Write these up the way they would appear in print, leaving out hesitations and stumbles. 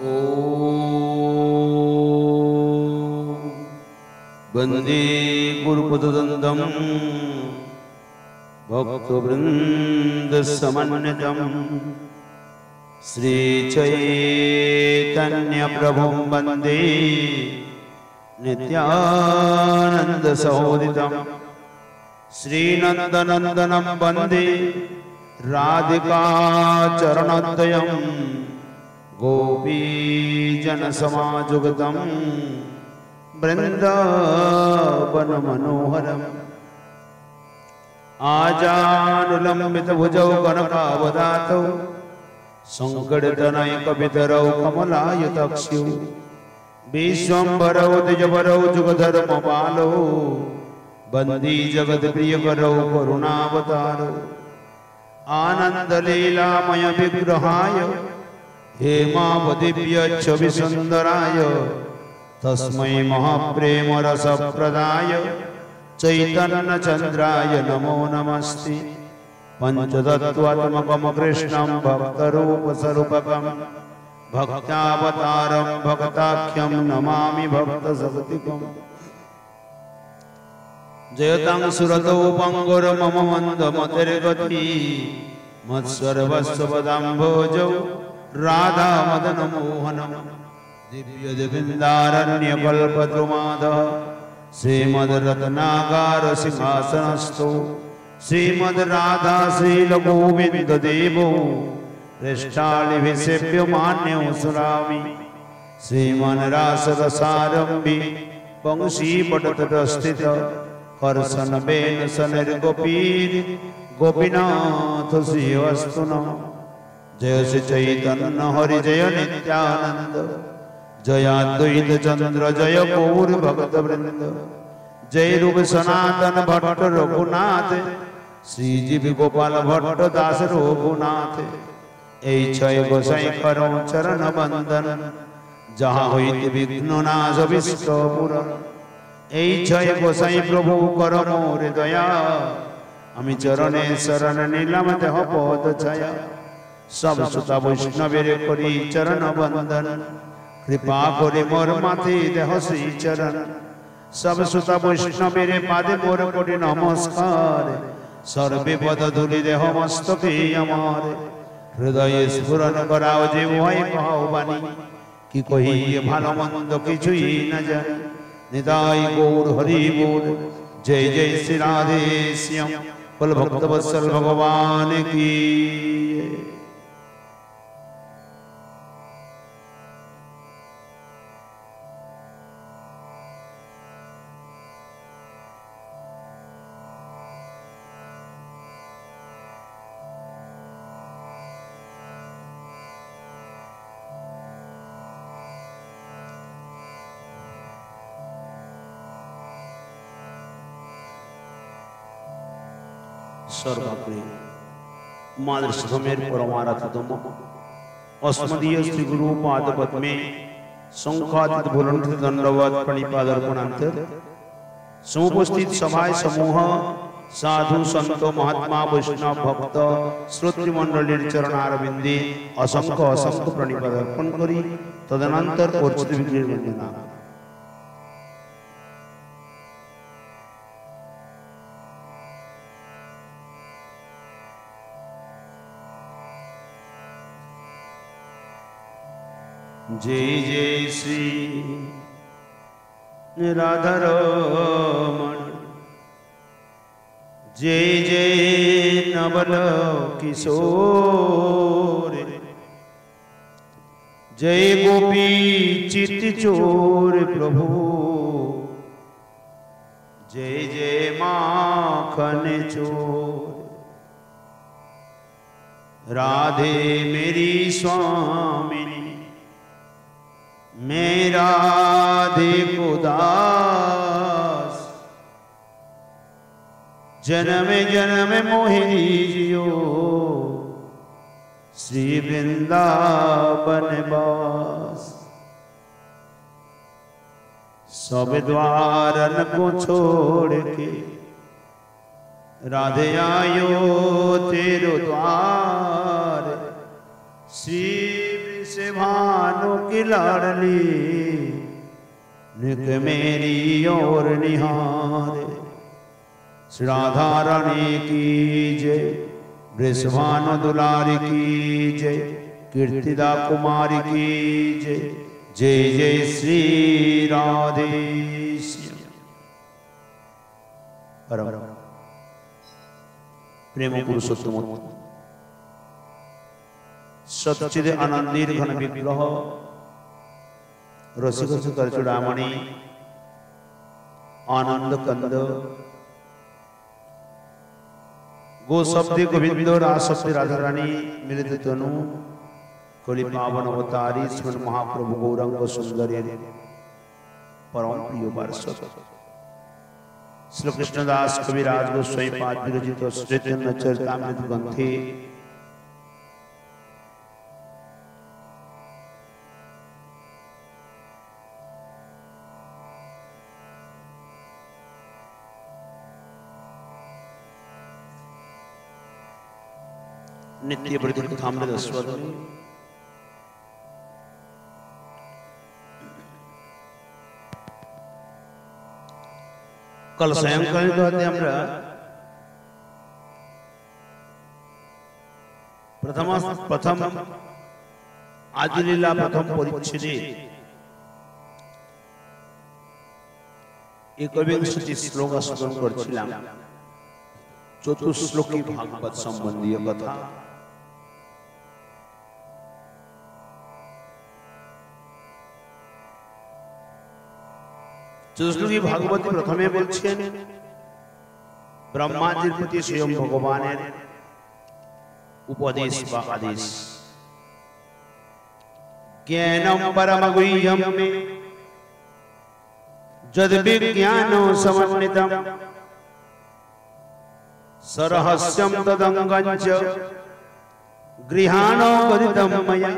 ॐ वन्दे गुरुपददन्दं भक्तवृन्दसमन्वितं श्रीचैतन्यप्रभुं वन्दे नित्यानन्दसहोदितं श्रीनन्दनन्दनं वन्दे राधिकाचरणोदयं गोपीजनसमायुक्तं वृन्दावनमनोहरम् आजानुलम्बितभुजौ कनकावदातौ सङ्कटतनयकवितरौ कमलायताक्षौ विश्वम्भरौ द्विजवरौ जुगधर्मपालौ वन्दे जगत्प्रियकरौ करुणावतारौ आनन्दलीलामय विग्रहाय हेमावदिव्यच्छविसुन्दराय तस्मै महाप्रेमरसप्रदाय चैतन्यचन्द्राय नमो नमस्ते। पञ्चतत्त्वात्मकं कृष्णं भक्तरूपस्वरूपकं भक्तावतारं भक्ताख्यं नमामि भक्तशक्तिकम्। जयतां सुरतौ पङ्गुर्मम मन्दमतिर्गतिः मत्सर्वस्वपदाम्भोजौ राधामदनमोहनं दिव्यदिविन्दारण्यकल्पद्रुमादः श्रीमद्रत्नागारसिंहासनस्थो श्रीमद्राधाशीलगोविन्ददेवो पृष्ठालिभिसेव्यमान्यो सुरामि श्रीमन्रासरसारम्भि वंशीपटतटस्थित कर्षणवेन शनिर्गोपीर् गोपीनाथ श्रीवस्तु नः। जय श्री चैतन्य हरि जय नित्यानंद जय अद्वैत चंद्र जय गौर भक्त वृंद जय रूप सनातन भट्ट रघुनाथ श्रीजीव गोपाल भट्ट दास रघुनाथ। এই ছয় গোসাই করো চরণ বন্দন যাহা হইতে বিঘ্ন নাশ বিষ্ট পুরন। এই ছয় গোসাই প্রভু কর মোর দয়া আমি চরণে শরণ নিলাম দেহ পদ ছায়া। सब सुता वैष्णवेर करी चरण बंदन कृपा करे मोर माथे देह श्री चरण। सब सुता वैष्णवेर पादे मोर करी नमस्कार सर्वे पद धूलि देह मस्तके अमार। हृदय स्फुरन कराओ जे भय कहाओ बानी कि कही भालो मंद किछुई न जानी। निताई गौर हरि बोल जय जय श्री राधे श्याम कुल भक्त वत्सल भगवान की। सर्वप्रिय मादृशमेर परमाराध्यतम अस्मदीय श्री गुरु पाद पद्मे शंखातीत भूलंकृत दंडवत प्रणिपादर्पणांतर समुपस्थित सभाय समूह साधु संत महात्मा वैष्णव भक्त श्रोत्री मंडलीर चरणारविंदे असंख्य असंख्य प्रणिपादर्पण करी तदनंतर अर्चित विग्रह वंदना। जय जय श्री राधारमण जय जय नवल किशोर जय गोपी चित चोर प्रभु जय जय माखन चोर। राधे मेरी स्वामिनी मेरा देखो दास जन्म जन्म मोहिनी जियो श्री वृंदावन वास। सब द्वारन को छोड़ के राधे आयो तेरो द्वार श्री से भानु की लाडली निक मेरी और निहारे। श्री राधा रानी की जय, वृषभानु दुलारी की जय, कीर्तिदा कुमारी की जय। जय जय श्री राधे परम प्रेम पुरुषोत्तम सच्चिद आनंदीर घन विग्रह रसिक सुकर चूड़ामणि आनंद कंद गो शब्दे गोविंद राशब्दे राधा रानी मिलित तनु कलि पावन अवतारी श्रीमन महाप्रभु गौरांग सुंदर परम प्रिय पार्षद श्री कृष्णदास कविराज गोस्वामी पाद विरचित चैतन्य चरितामृत ग्रंथे नित्य प्रति कथामृत स्वर कल सायंकाल कहते हमरा प्रथम आदिलीला प्रथम परिच्छेदे 21 श्लोक श्रवण करছিলাম चतुश्लोकी भागवत संबंधी कथा। चतुश्लोकी भागवत प्रथमे बोलছেন ब्रह्माजिर प्रति स्वयं भगवानेर उपदेश बा आदेश। ज्ञानम परम गुह्यम मे जद विज्ञानो समन्वितम सरहस्यम तदंगञ्च गृहाणो गदितम मया।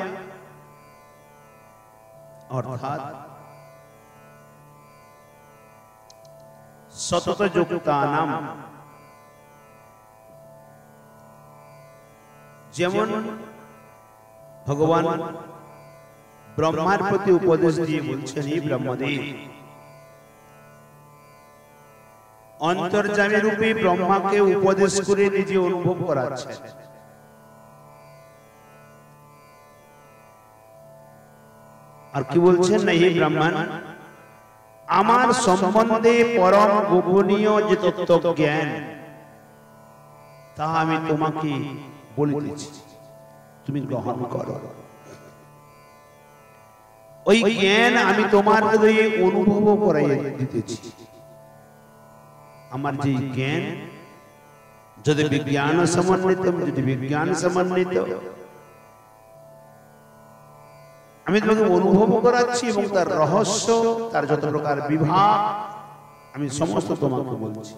अर्थात सतत युक्तानाम যেমন ভগবান ব্রহ্মার প্রতি উপদেশ দিয়ে বলছেন এই ব্রহ্মদেব অন্তর্যামী রূপে ব্রহ্মাকে উপদেশ করে নিজে অনুভব করাচ্ছেন। আর কি বলছেন না হে ব্রাহ্মণ আমার সম্বন্ধে পরম গোপনীয় যে তত্ত্ব জ্ঞান তা আমি তোমাকে বলিতেছি তুমি গ্রহণ করো। ওই জ্ঞান আমি তোমার হৃদয়ে অনুভব করাইয়া দিতেছি। আমার যে জ্ঞান যদি বিজ্ঞান সমন্বিত আমি তোমাকে অনুভব করাচ্ছি এবং তার রহস্য তার যত প্রকার বিভাগ আমি সমস্ত তোমাকে বলছি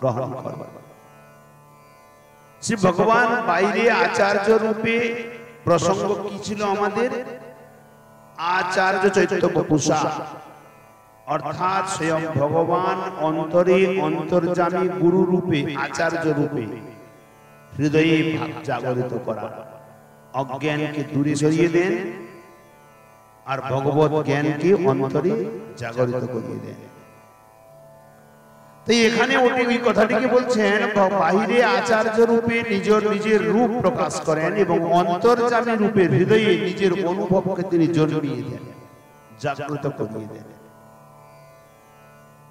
গ্রহণ করো। শ্রী ভগবান বাইরে আচার্য রূপে প্রসঙ্গ কি ছিল আমাদের আচার্য চৈতন্য পুষা অর্থাৎ স্বয়ং ভগবান অন্তরে অন্তর্যামী গুরু রূপে আচার্য রূপে হৃদয়ে ভাব জাগরিত করা অজ্ঞানকে দূরে সরিয়ে দেন আর ভগবত জ্ঞানকে অন্তরে জাগরিত করিয়ে দেন। তাই এখানে ওই কথাটিকে বলছেন বাহিরে আচার্য রূপে নিজের রূপ প্রকাশ করেন এবং অন্তর্যামী রূপে হৃদয়ে নিজের অনুভবকে তিনি জন্মিয়ে দেন জাগ্রত করিয়ে দেন।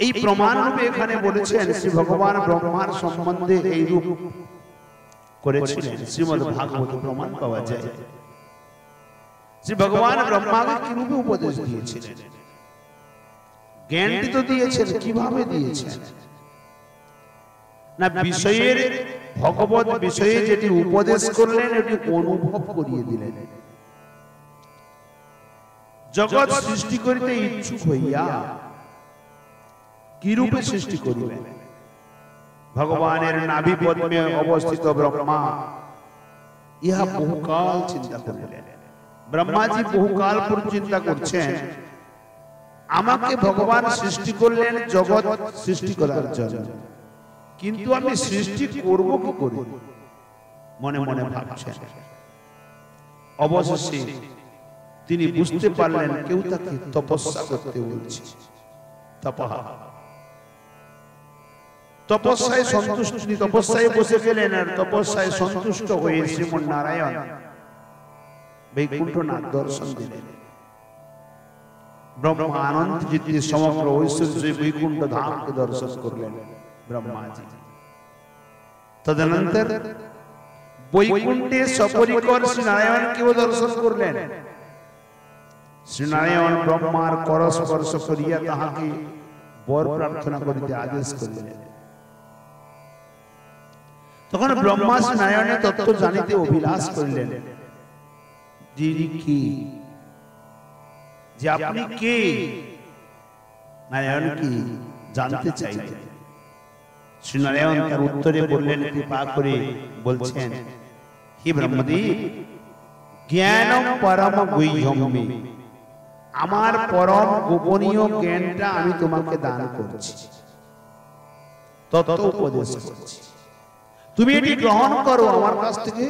এই প্রমাণ রূপে এখানে বলেছেন শ্রী ভগবান ব্রহ্মার সম্বন্ধে এই রূপ করেছিলেন শ্রীমদ্ ভাগবত প্রমাণ পাওয়া যায়। শ্রী ভগবান ব্রহ্মাকে কি রূপে উপদেশ দিয়েছিলেন জ্ঞানটি তো দিয়েছেন কিভাবে দিয়েছেন না বিষয়ের ভগবত বিষয়ে যেটি উপদেশ করলেন এটি অনুভব করিয়ে দিলেন। জগৎ সৃষ্টি করিতে ইচ্ছুক হইয়া কি রূপে সৃষ্টি করিবেন ভগবানের নাভি পদ্মে অবস্থিত ব্রহ্মা ইহা বহুকাল চিন্তা করিলেন। ব্রহ্মাজি বহুকাল পর চিন্তা করছেন আমাকে ভগবান সৃষ্টি করলেন জগৎ সৃষ্টি করার জন্য কিন্তু আমি সৃষ্টি করব কি করে মনে মনে ভাবছেন। অবশেষে তিনি বুঝতে পারলেন কেউ তাকে তপস্যা করতে বলছে। তপস্যায় সন্তুষ্ট, তপস্যায় বসে গেলেন। আর তপস্যায় সন্তুষ্ট হয়ে শ্রীমন নারায়ণ বৈকুণ্ঠনাথ দর্শন দিলেন। ব্রহ্মা আনন্দ চিত্তে সমগ্র ঐশ্বর্য বৈকুণ্ঠ ধামকে দর্শন করলেন ব্রহ্মাজি। তদনন্তর বৈকুণ্ঠে সপরিকর শ্রী নারায়ণকেও দর্শন করলেন। শ্রী নারায়ণ ব্রহ্মার কর স্পর্শ করিয়া তাহাকে বর প্রার্থনা করিতে আদেশ করিলেন। তখন ব্রহ্মা শ্রী নারায়ণের তত্ত্ব জানিতে অভিলাষ করিলেন। যিনি কি, যে আপনি কে, নারায়ণ কি জানতে চাইলেন। শ্রী নারায়ণ তার উত্তরে বললেন, কৃপা করে বলছেন, হে ব্রহ্মদেব, জ্ঞানম পরম গুহ্যম মে, আমার পরম গোপনীয় জ্ঞানটা আমি তোমাকে দান করছি, তত্ত্ব উপদেশ করছি। তুমি এটি গ্রহণ করো, আমার কাছ থেকে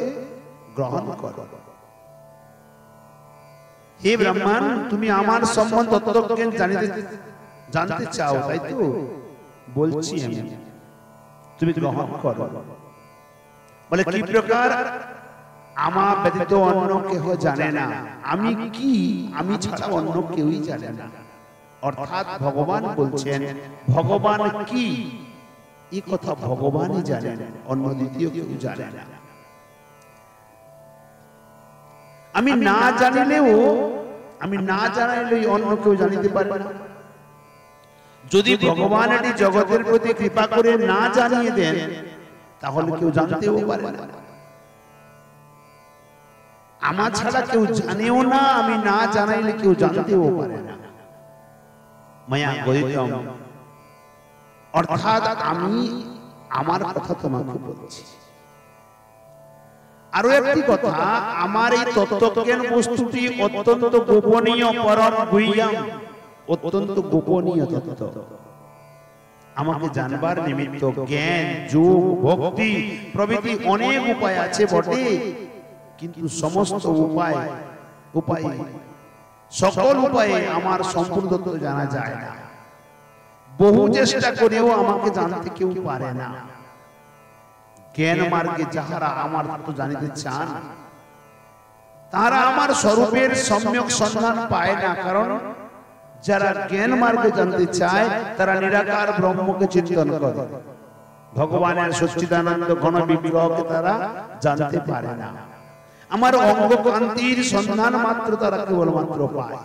গ্রহণ করো। হে ব্রহ্মণ, তুমি আমার সম্বন্ধে তত্ত্বজ্ঞান জানতে চাও, তাই তো বলছি আমি, তুমি গ্রহণ করো। বলে কি প্রকার? আমার ব্যতীত অন্য কেহ জানে না আমি কি, আমি ছাড়া অন্য কেউই জানে না। অর্থাৎ ভগবান বলছেন ভগবান কি, এই কথা ভগবানই জানেন, অন্য দ্বিতীয় কেউ জানে না। আমি না জানিলেও, আমি না জানাইলেও অন্য কেউ জানিতে পারবে না। যদি ভগবান এটি জগতের প্রতি কৃপা করে না জানিয়ে দেন, তাহলে কেউ জানতেও পারে না। আমার ছাড়া কেউ জানেও না, আমি না জানাইলে কেউ জানতেও পারে না। মায়া গয়িতম, অর্থাৎ আমি আমার কথা তোমাকে বলছি। আরো একটি কথা, আমার এই তত্ত্বজ্ঞান বস্তুটি অত্যন্ত গোপনীয়, পরম গুহ্যম, অত্যন্ত গোপনীয় তত্ত্ব। আমাকে জানবার নিমিত্ত জ্ঞান, যোগ, ভক্তি প্রভৃতি অনেক উপায় আছে বটে, কিন্তু সমস্ত উপায় সকল উপায়ে আমার সম্পূর্ণ তত্ত্ব জানা যায় না। বহু চেষ্টা করেও আমাকে জানতে কেউ পারে না। জ্ঞান মার্গে যাহারা আমার তত্ত্ব জানিতে চান, তারা আমার স্বরূপের সম্যক সন্ধান পায় না। কারণ যারা জ্ঞান মার্গে জানতে চায়, তারা নিরাকার ব্রহ্মকে চিন্তন করে, ভগবানের সচ্চিদানন্দ ঘন বিগ্রহকে তারা জানতে পারে না। আমার অঙ্গ কান্তির সন্ধান মাত্র তারা কেবলমাত্র পায়,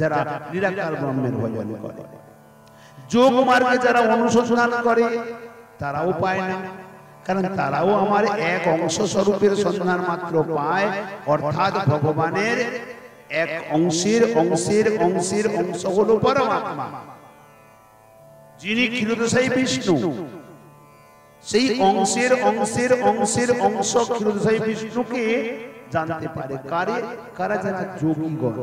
যারা নিরাকার ব্রহ্মের ভজন করে। যোগ মার্গে যারা অনুসন্ধান করে, তারাও পায় না, কারণ তারাও আমার এক অংশ স্বরূপের সন্ধান মাত্র পায়। অর্থাৎ ভগবানের এক অংশের অংশের অংশের অংশ হলো পরমাত্মা, যিনি ক্ষীরোদশায়ী বিষ্ণু। সেই অংশের অংশের অংশের অংশ ক্ষীরোদশায়ী বিষ্ণুকে জানতে পারে। কারা? যারা যোগীগণ।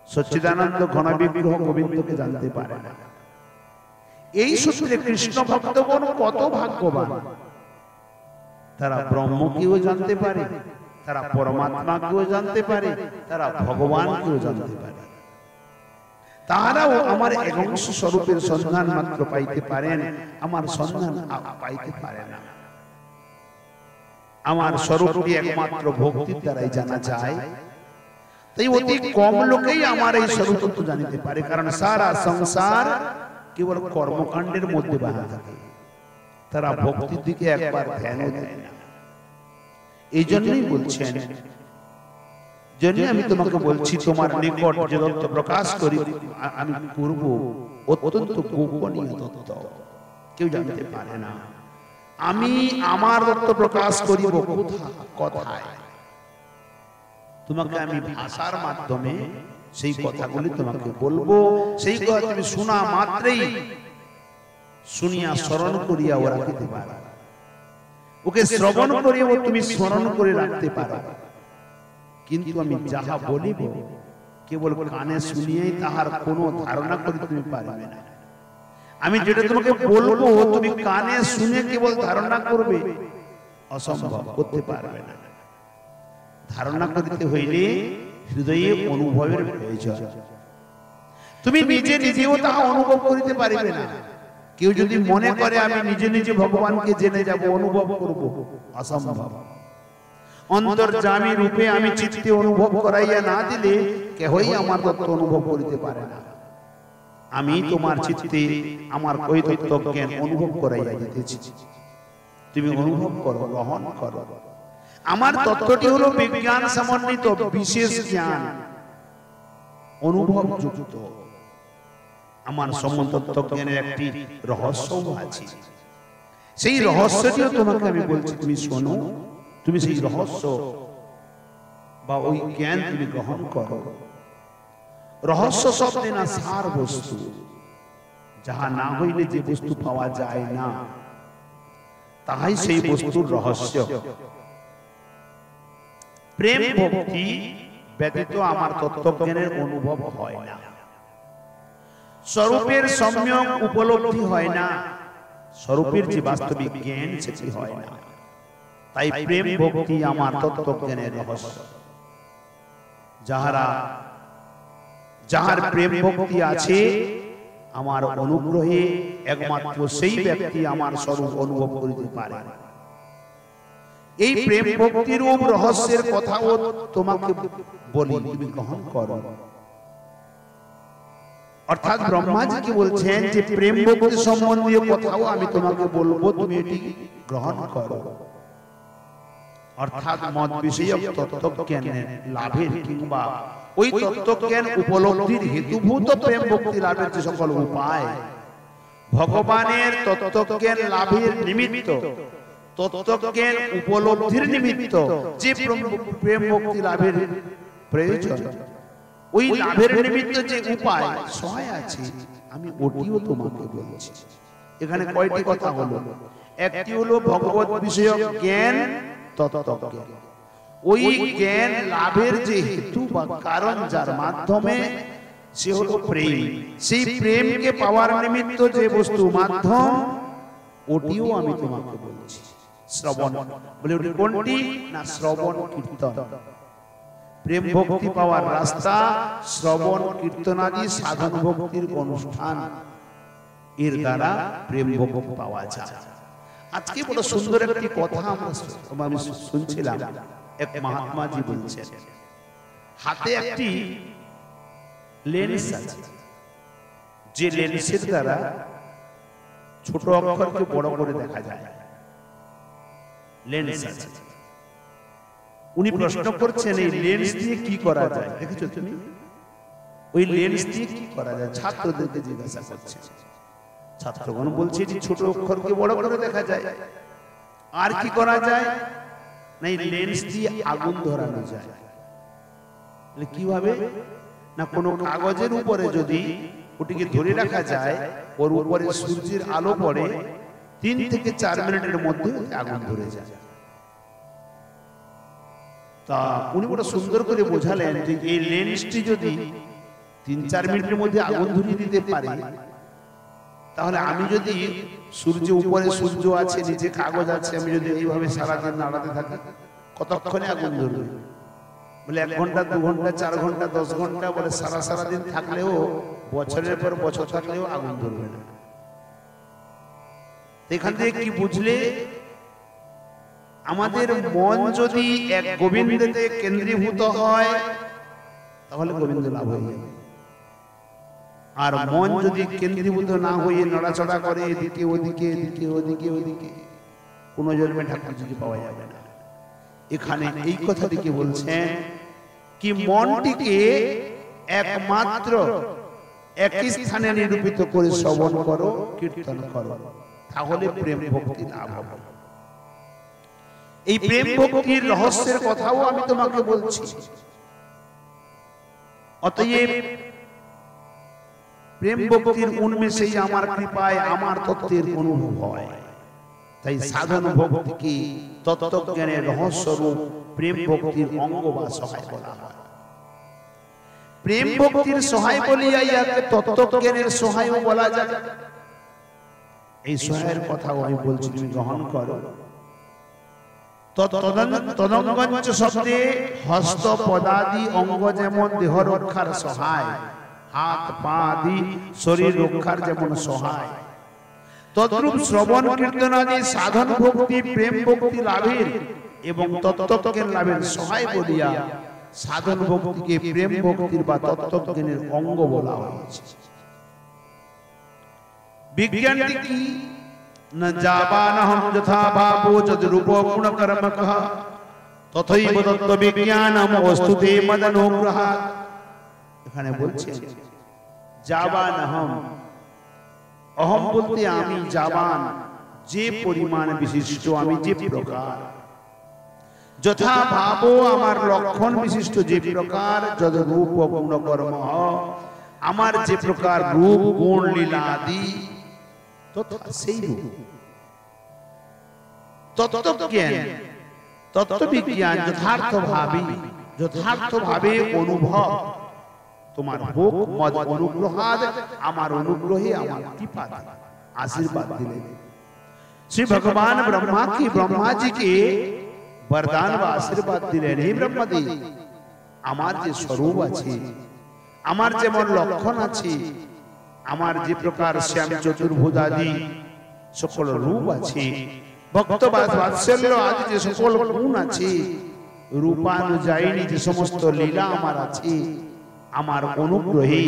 সচ্চিদানন্দ ঘন বিগ্রহ গোবিন্দকে জানতে পারে না। এই সূত্রে কৃষ্ণ ভক্তগণ কত ভাগ্যবান, তারা ব্রহ্মকেও জানতে পারে, তারা পরমাত্মাকেও জানতে পারে, তারা ভগবানকেও জানতে পারে। তারাও আমার এক অংশ স্বরূপের সন্ধান মাত্র পাইতে পারেন, আমার সন্ধান পাইতে পারে না। আমার স্বরূপটি একমাত্র ভক্তির দ্বারাই জানা যায়। তাই অতি কম লোকেই আমার এই স্বরূপ তত্ত্ব জানিতে পারে, কারণ সারা সংসার কেবল কর্মকাণ্ডের মধ্যে বাঁধা থাকে, তারা ভক্তির দিকে একবার ধ্যানও দেয় না। এই জন্যই বলছেন, জন্য আমি তোমাকে বলছি, তোমার নিকট যে তত্ত্ব প্রকাশ করি আমি করব, অত্যন্ত গোপনীয় তত্ত্ব, কেউ জানতে পারে না। আমি আমার তত্ত্ব প্রকাশ করিব কথায়, তোমাকে আমি ভাষার মাধ্যমে সেই কথাগুলি তোমাকে বলবো। সেই কথা তুমি শোনা মাত্রেই শুনিয়া স্মরণ করিয়া ও রাখিতে পারো, ওকে শ্রবণ করিয়া তুমি স্মরণ করে রাখতে পারো। কিন্তু আমি যাহা বলিব কেবল কানে শুনিয়েই তাহার কোনো ধারণা করে তুমি পারবে না। আমি যেটা তোমাকে বলবো তুমি কানে শুনে কেবল ধারণা করবে, অসম্ভব, করতে পারবে না। ধারণা করিতে হইলে হৃদয়ে অনুভবের প্রয়োজন। তুমি নিজে নিজেও তাহা অনুভব করিতে পারিবে না। কেউ যদি মনে করে আমি নিজে নিজে ভগবানকে জেনে যাব, অনুভব করব, অসম্ভব। অন্তর্যামী রূপে আমি চিত্তে অনুভব করাইয়া না দিলে কেহই আমার তত্ত্ব অনুভব করিতে পারে না। আমি তোমার চিত্তে আমার ওই তত্ত্ব জ্ঞান অনুভব করাইয়া দিতেছি, তুমি অনুভব করো, গ্রহণ করো। আমার তত্ত্বটি হলো বিজ্ঞান সমন্বিত বিশেষ জ্ঞান, অনুভব যুক্ত। আমার সম্বন্ধ তত্ত্বজ্ঞানের একটি রহস্যও আছে, সেই রহস্যটিও তোমাকে আমি বলছি, তুমি শোনো, তুমি সেই রহস্য বা ওই জ্ঞান তুমি গ্রহণ করো। রহস্য শব্দে না সার বস্তু, যাহা না হইলে যে বস্তু পাওয়া যায় না, তাহাই সেই বস্তুর রহস্য। প্রেম ভক্তি ব্যতীত আমার তত্ত্বজ্ঞানের অনুভব হয় না, স্বরূপের সম্যক উপলব্ধি হয় না, স্বরূপের যে বাস্তবিক জ্ঞান সেটি হয় না। তাই প্রেম ভক্তি আমার তত্ত্বজ্ঞানের রহস্য। যাহার প্রেম ভক্তি আছে, আমার অনুগ্রহে একমাত্র সেই ব্যক্তি আমার স্বরূপ অনুভব করিতে পারে। এই প্রেম ভক্তির রহস্যের কথাও তোমাকে বলি, তুমি গ্রহণ করো। অর্থাৎ ব্রহ্মাজি বলছেন যে প্রেম ভক্তি সম্বন্ধীয় কথাও আমি তোমাকে বলবো, তুমি এটি গ্রহণ করো। অর্থাৎ মত বিষয়ক তত্ত্বজ্ঞানের লাভের কিংবা ওই তত্ত্বজ্ঞান উপলব্ধির হেতুভূত প্রেম ভক্তি লাভের যে সকল উপায়, ভগবানের তত্ত্বজ্ঞান লাভের নিমিত্ত, তত্ত্বজ্ঞান উপলব্ধির নিমিত্ত যে প্রেম ভক্তি লাভের প্রয়োজন, ওই লাভের নিমিত্ত যে উপায় সহায় আছে, আমি ওটিও তোমাকে বলছি। এখানে কয়টি কথা হলো? একটি হলো ভগবত বিষয়ক জ্ঞান, তত্ত্বজ্ঞান। ওই জ্ঞান লাভের যে হেতু বা কারণ, যার মাধ্যমে, সে হলো প্রেম। সেই প্রেমকে পাওয়ার নিমিত্ত যে বস্তু মাধ্যম, ওটিও আমি তোমাকে বলছি। শ্রবণ বলে ওটি কোনটি না? শ্রবণ কীর্তন। প্রেম ভক্তি পাওয়ার রাস্তা শ্রবণ কীর্তনাদি সাধন ভক্তির অনুষ্ঠান, এর দ্বারা প্রেম ভক্তি পাওয়া যায়। আজকে বড় সুন্দর একটি কথা আমি শুনছিলাম, এক মহাত্মাজি বলছেন, হাতে একটি লেন্স আছে, যে লেন্সের দ্বারা ছোট অক্ষরকে বড় করে দেখা যায়। লেন্স আছে। উনি প্রশ্ন করছেন এই লেন্স দিয়ে কি করা যায়? দেখেছো তুমি? ওই লেন্স দিয়ে কি করা যায়? ছাত্রদেরকে জিজ্ঞাসা করছে। ছাত্রগণ বলছে যে ছোট অক্ষরকে বড় করে দেখা যায়। আর কি করা যায়? না, এই লেন্স দিয়ে আগুন ধরানো যায়। কিভাবে? না, কোনো কাগজের উপরে যদি ওটিকে ধরে রাখা যায়, ওর উপরে সূর্যের আলো পড়ে, 3 থেকে 4 মিনিটের মধ্যে আগুন ধরে যায়। তা উনি বড় সুন্দর করে বোঝালেন যে এই লেন্সটি যদি 3-4 মিনিটের মধ্যে আগুন ধরিয়ে দিতে পারে, তাহলে আমি যদি সূর্য উপরে সূর্য আছে, নিচে কাগজ আছে, আমি যদি এইভাবে সারাদিন নাড়াতে থাকি, কতক্ষণে আগুন ধরবে? বলে 1 ঘন্টা, 2 ঘন্টা, 4 ঘন্টা, 10 ঘন্টা, বলে সারাদিন থাকলেও, বছরের পর বছর থাকলেও আগুন ধরবে না। এখান থেকে কি বুঝলে? আমাদের মন যদি এক গোবিন্দতে কেন্দ্রীভূত হয়, তাহলে গোবিন্দ লাভ হয়ে যাবে। আর মন যদি কেন্দ্রীভূত না হয়ে নড়াচড়া করে এদিকে ওদিকে, এদিকে ওদিকে, ওদিকে, কোন জন্মে ঠাকুরজিকে পাওয়া যাবে না। এখানে এই কথাটিকে বলছেন কি মনটিকে একমাত্র একই স্থানে নিরূপিত করে শ্রবণ করো, কীর্তন করো, তাহলে প্রেম ভক্তি লাভ হবে। এই প্রেম ভক্তির রহস্যের কথাও আমি তোমাকে বলছি। অতএব প্রেম ভক্তির উন্মেষেই আমার কৃপায় আমার তত্ত্বের অনুভব হয়। তাই সাধন ভক্তিকে তত্ত্বজ্ঞানের রহস্যরূপ প্রেম ভক্তির অঙ্গ বা সহায় বলা হয়। প্রেম ভক্তির সহায় বলিয়া ইয়াকে তত্ত্বজ্ঞানের সহায়ও বলা যায়। এই সহায়ের কথাও আমি বলছি, তুমি গ্রহণ করো। তদঙ্গঞ্চ শব্দে হস্ত পদাদি অঙ্গ যেমন দেহ রক্ষার সহায়, হাত পা আদি শরীর রক্ষার যেমন সহায়, তদ্রূপ শ্রবণ কীর্তন আদি সাধন ভক্তি প্রেম ভক্তি লাভের এবং তত্ত্বজ্ঞান লাভের সহায় বলিয়া সাধন ভক্তিকে প্রেম ভক্তির বা তত্ত্বজ্ঞানের অঙ্গ বলা হয়েছে। বিজ্ঞানটি কি না যাবানহম যথা ভাবো যদ্রূপ গুণ কর্মকঃ তথৈব তত্ত্ব বিজ্ঞানম বস্তুতে মদনুগ্রহাৎ। এখানে বলছেন যাবানহম, অহম বলতে আমি, যাবান যে পরিমাণ বিশিষ্ট, আমি যে প্রকার, যথা ভাবো আমার লক্ষণ বিশিষ্ট যে প্রকার, যদ রূপ গুণ কর্ম আমার যে প্রকার রূপ গুণ লীলা আদি তথা সেই রূপ। তত্ত্বজ্ঞান তত্ত্ববিজ্ঞান যথার্থভাবে অনুভব তোমার ভোগ মদ অনুগ্রহাদ, আমার অনুগ্রহে আমার কৃপা আশীর্বাদ দিলেন। শ্রী ভগবান ব্রহ্মাজিকে বরদান বা আশীর্বাদ দিলেন, হে ব্রহ্মদেব আমার যে স্বরূপ আছে, আমার যেমন লক্ষণ আছে, আমার যে প্রকার শ্যাম চতুর্ভুজ আদি সকল রূপ আছে, ভক্ত বাৎসল্য আদি যে সকল গুণ আছে, রূপানুযায়ী যে সমস্ত লীলা আমার আছে, আমার অনুগ্রহে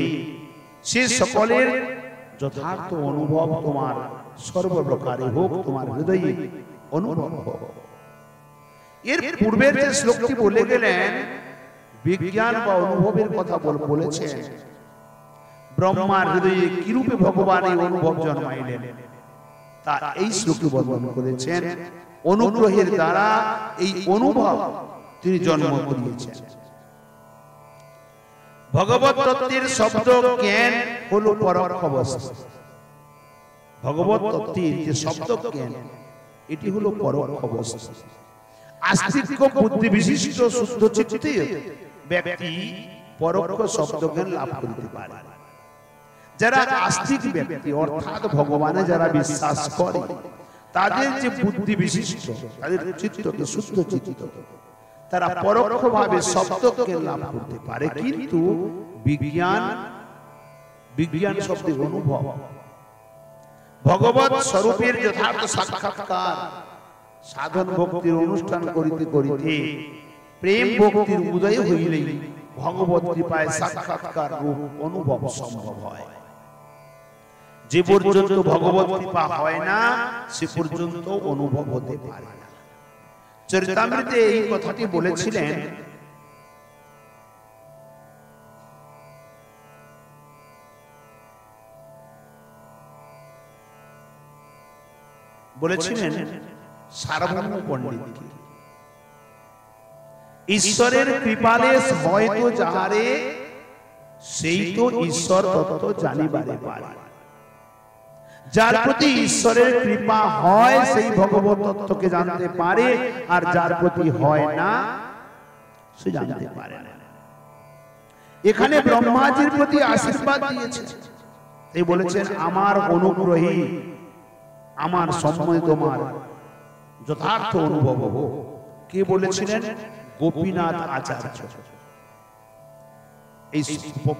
সে সকলের যথার্থ অনুভব তোমার সর্বপ্রকারে হোক, তোমার হৃদয়ে অনুভব হোক। এর পূর্বের যে শ্লোকটি বলে গেলেন বিজ্ঞান বা অনুভবের কথা বলেছেন, ব্রহ্মার হৃদয়ে কিরূপে ভগবান এই অনুভব জন্মাইলেন তা এই শ্লোকে বর্ণন করেছেন। অনুগ্রহের দ্বারা এই অনুভব তিনি জন্ম করিয়েছেন। ভগবত তত্ত্বের শব্দ জ্ঞান হলো পরোক্ষ বস্তু। ভগবত তত্ত্বের যে শব্দ জ্ঞান এটি হলো পরোক্ষ বস্তু। আস্তিক্য বুদ্ধি বিশিষ্ট শুদ্ধ চিত্তে ব্যক্তি পরোক্ষ শব্দ জ্ঞান লাভ করতে পারে। যারা আস্তিক ব্যক্তি অর্থাৎ ভগবানে যারা বিশ্বাস করে, তাদের যে বুদ্ধি বিশিষ্ট, তাদের চিত্তকে শুদ্ধ চিত্ত, তারা পরোক্ষভাবে শব্দকে লাভ করতে পারে। কিন্তু বিজ্ঞান শব্দে অনুভব, ভগবত স্বরূপের যথার্থ সাক্ষাৎকার, সাধন ভক্তির অনুষ্ঠান করিতে করিতে প্রেম ভক্তির উদয় হইলেই ভগবত কৃপায় সাক্ষাৎকার রূপ অনুভব সম্ভব হয়। যে পর্যন্ত ভগবত কৃপা হয় না সে পর্যন্ত অনুভব হতে পারে না। চরিতামৃতে এই কথাটি বলেছিলেন সার্বভৌম পণ্ডিত, ঈশ্বরের কৃপালেশ হয়তো যাহারে সেই তো ঈশ্বর তত্ত্ব জানিবারে পারে। যার প্রতি ঈশ্বরের কৃপা হয় সেই ভগবত তত্ত্বকে জানতে পারে, আর যার প্রতি হয় না সে জানতে পারে না। এখানে ব্রহ্মাজির প্রতি আশীর্বাদ দিয়েছে, এই বলেছেন আমার অনুগ্রহী আমার সম্বন্ধে তোমার যথার্থ অনুভব হোক। কে বলেছিলেন? গোপীনাথ আচার্য। এই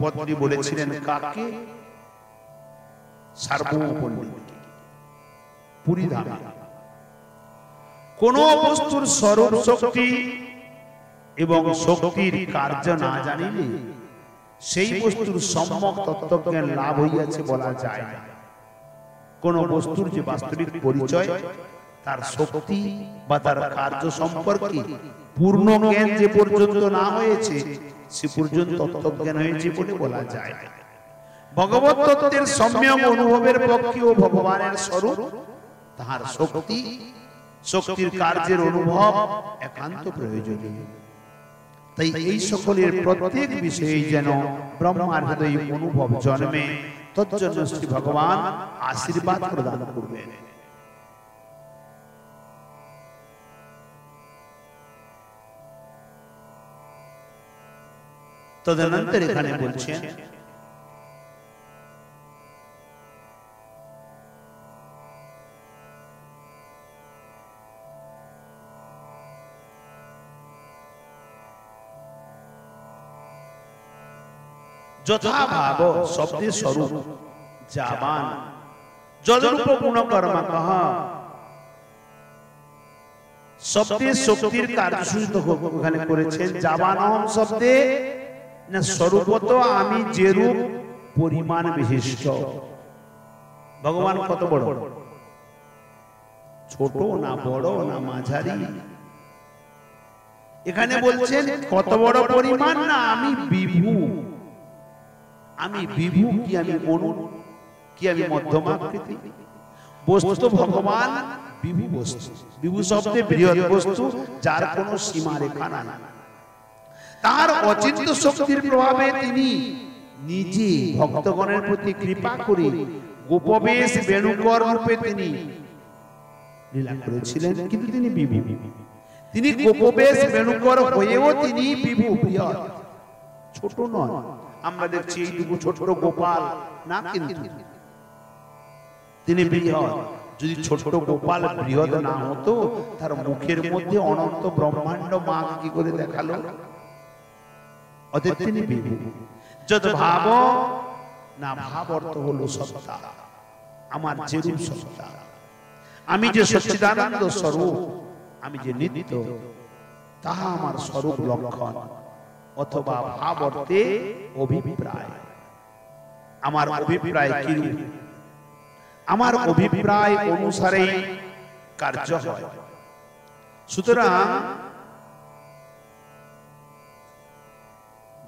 পদটি বলেছিলেন কাকে? সার্বভৌম পণ্ডিত পুরী ধামে। কোন বস্তুর স্বরূপ শক্তি এবং শক্তির কার্য না জানিলে সেই বস্তুর সম্যক তত্ত্বজ্ঞান লাভ হইয়াছে বলা যায় না। কোন বস্তুর যে বাস্তবিক পরিচয়, তার শক্তি বা তার কার্য সম্পর্কে পূর্ণ জ্ঞান যে পর্যন্ত না হয়েছে সে পর্যন্ত তত্ত্বজ্ঞান হয়েছে বলে বলা যায়। ভগবত তত্ত্বের সম্যক অনুভবের পক্ষে ও ভগবানের স্বরূপ, তাহার শক্তি, শক্তির কার্যের অনুভব একান্ত প্রয়োজনীয়। তাই এই সকলের প্রত্যেক বিষয়ে যেন ব্রহ্মার হৃদয়ে অনুভব জন্মে, তজ্জন্য শ্রী ভগবান আশীর্বাদ প্রদান করবেন। তদনন্তর এখানে বলছেন যথা ভাব শব্দের স্বরূপ যাবান যদরূপ গুণ কর্ম কহ শব্দের শক্তির কার্যসূচিত ওখানে করেছেন যাবানহম শব্দে না স্বরূপত আমি যেরূপ পরিমাণ বিশিষ্ট। ভগবান কত বড়, ছোট না বড় না মাঝারি? এখানে বলছেন কত বড় পরিমাণ না আমি বিভু। আমি বিভু কি আমি অনু কি আমি মধ্যমাকৃতি? বস্তু ভগবান বিভু বস্তু। বিভু শব্দে বৃহৎ বস্তু যার কোনো সীমা রেখা নাই। তার অচিন্ত শক্তির প্রভাবে তিনি নিজে ভক্তগণের প্রতি কৃপা করে গোপবেশ বেণুকর রূপে তিনি লীলা করেছিলেন। কিন্তু তিনি বিভু, তিনি গোপবেশ বেণুকর হয়েও তিনি বিভু, বৃহৎ, ছোট নন। আমরা দেখছি এইটুকু ছোট গোপাল না, কিন্তু তিনি বৃহৎ। যদি ছোট গোপাল বৃহৎ না হতো তার মুখের মধ্যে অনন্ত ব্রহ্মাণ্ড মা কি করে দেখালো? অতএব তিনি বিভু। যত ভাব না, ভাব অর্থ হলো সত্তা, আমার যেরূপ সত্তা, আমি যে সচ্চিদানন্দ স্বরূপ, আমি যে নিত্য, তাহা আমার স্বরূপ লক্ষণ। অথবা ভাব অর্থে অভিপ্রায়, আমার অভিপ্রায় কি? আমার অভিপ্রায় অনুসারে কার্য হয়। সুতরাং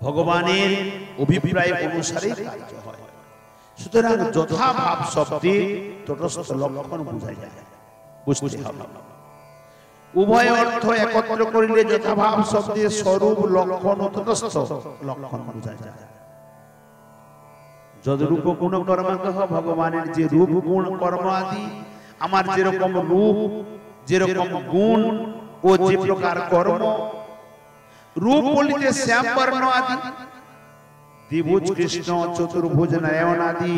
ভগবানের অভিপ্রায় অনুসারে কার্য হয়। সুতরাং যথা ভাব শব্দে তটস্থ লক্ষণ বোঝা যায়, বুঝতে হবে। উভয় অর্থ একত্র করিলে যথাভাব শব্দে স্বরূপ লক্ষণ ও তটস্থ লক্ষণ বোঝা যায়। যদরূপ গুণ কর্ম কহ, ভগবানের যে রূপ গুণ কর্ম আদি, আমার যেরকম রূপ, যেরকম গুণ ও যে প্রকার কর্ম। রূপ বলিতে শ্যাম বর্ণ আদি, দ্বিভুজ কৃষ্ণ, চতুর্ভুজ নয়ন আদি,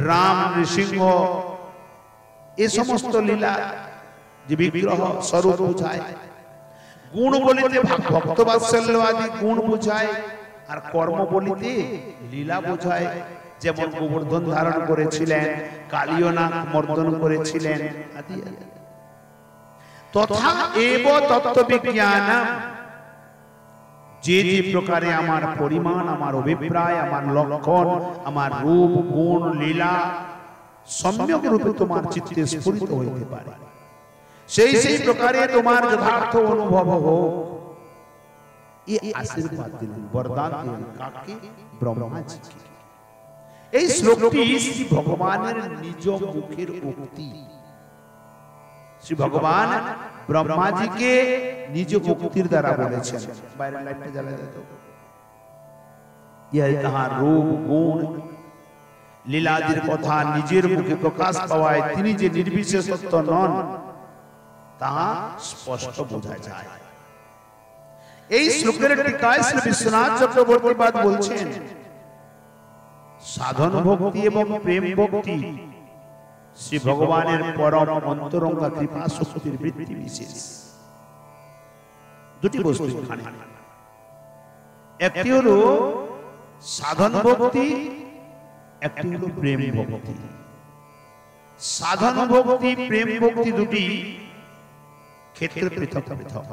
রাম নৃসিংহ, এ সমস্ত লীলা যে বিগ্রহ স্বরূপ বোঝায়। গুণ বলিতে ভক্তবাৎসল্য আদি গুণ বোঝায়, আর কর্ম বলিতে লীলা বোঝায়। যেমন গোবর্ধন ধারণ করেছিলেন, কালীয় নাগ মর্দন করেছিলেন আদি। তথা এব তত্ত্ববিজ্ঞান, যে যে প্রকারে আমার পরিমাণ, আমার অভিপ্রায়, আমার লক্ষণ, আমার রূপ গুণ লীলা সম্যক রূপে তোমার চিত্তে স্ফুরিত হইতে পারে, সেই সেই প্রকারে তোমার যথার্থ অনুভব হোক। এই আশীর্বাদ দিলেন, বরদান দিলেন কাকে? ব্রহ্মাজিকে। এই শ্লোকটি শ্রী ভগবানের নিজ মুখের উক্তি। শ্রী ভগবান ব্রহ্মাজিকে নিজ উক্তির দ্বারা বলেছেন। বাইরের লাইটটা জ্বালা যেত। ইহাই তাহার রূপ গুণ লীলাদির কথা নিজের মুখে প্রকাশ পাওয়ায় তিনি যে নির্বিশেষত্ব নন তাহা স্পষ্ট বোঝা যায়। এই শ্লোকের টিকায় শ্রী বিশ্বনাথ চক্রবর্তীপাদ বলছেন, সাধন ভক্তি এবং প্রেম ভক্তি শ্রী ভগবানের পরম অন্তরঙ্গা কৃপা শক্তির বৃত্তি বিশেষ। দুটি বস্তু এখানে, একটি হলো সাধন ভক্তি, একটি হলো প্রেম ভক্তি। সাধন ভক্তি প্রেম ভক্তি দুটি ক্ষেত্রে পৃথক পৃথক।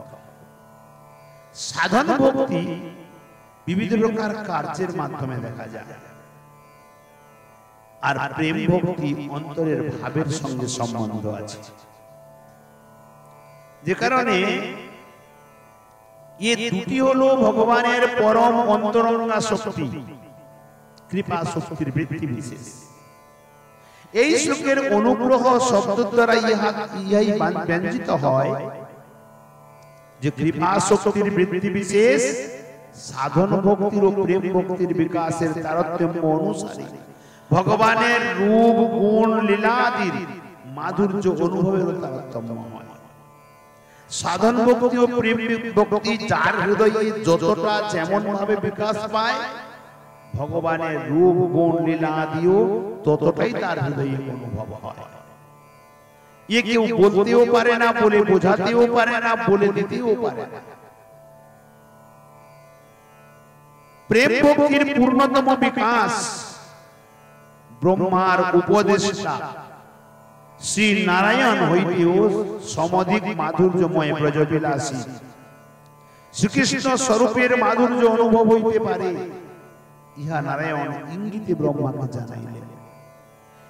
সাধন ভক্তি বিবিধ প্রকার কার্যের মাধ্যমে দেখা যায়, আর প্রেম ভক্তি অন্তরের ভাবের সঙ্গে সম্বন্ধ আছে। যে কারণে এই দুটি হলো ভগবানের পরম অন্তরঙ্গা শক্তি, কৃপা শক্তির বৃত্তি বিশেষ। এই শ্লোকের অনুগ্রহ শব্দ দ্বারা ইহাই ব্যঞ্জিত হয় যে কৃপা শক্তির বৃত্তি বিশেষ সাধন ভক্তির ও প্রেম ভক্তির বিকাশের তারতম্য অনুসারে ভগবানের রূপ গুণ লীলাদির মাধুর্য অনুভবের তারতম্য হয়। সাধন ভক্তি ও প্রেম ভক্তি যার হৃদয়ে যতটা যেমন ভাবে বিকাশ পায়, ভগবানের রূপ গুণ লীলাদিও ততটাই তার হৃদয়ে অনুভব হয়। এ কেউ বলতেও পারে না, বলে বোঝাতেও পারে না, বলে দিতেও পারে না। প্রেম ভক্তির পূর্ণতম বিকাশ ব্রহ্মার উপদেষ্টা শ্রী নারায়ণ হইতেও সমধিক মাধুর্যময় ব্রজবিলাসী শ্রীকৃষ্ণ স্বরূপের মাধুর্য অনুভব হইতে পারে, ইহা নারায়ণ ইঙ্গিতে ব্রহ্মাকে জানাইলেন।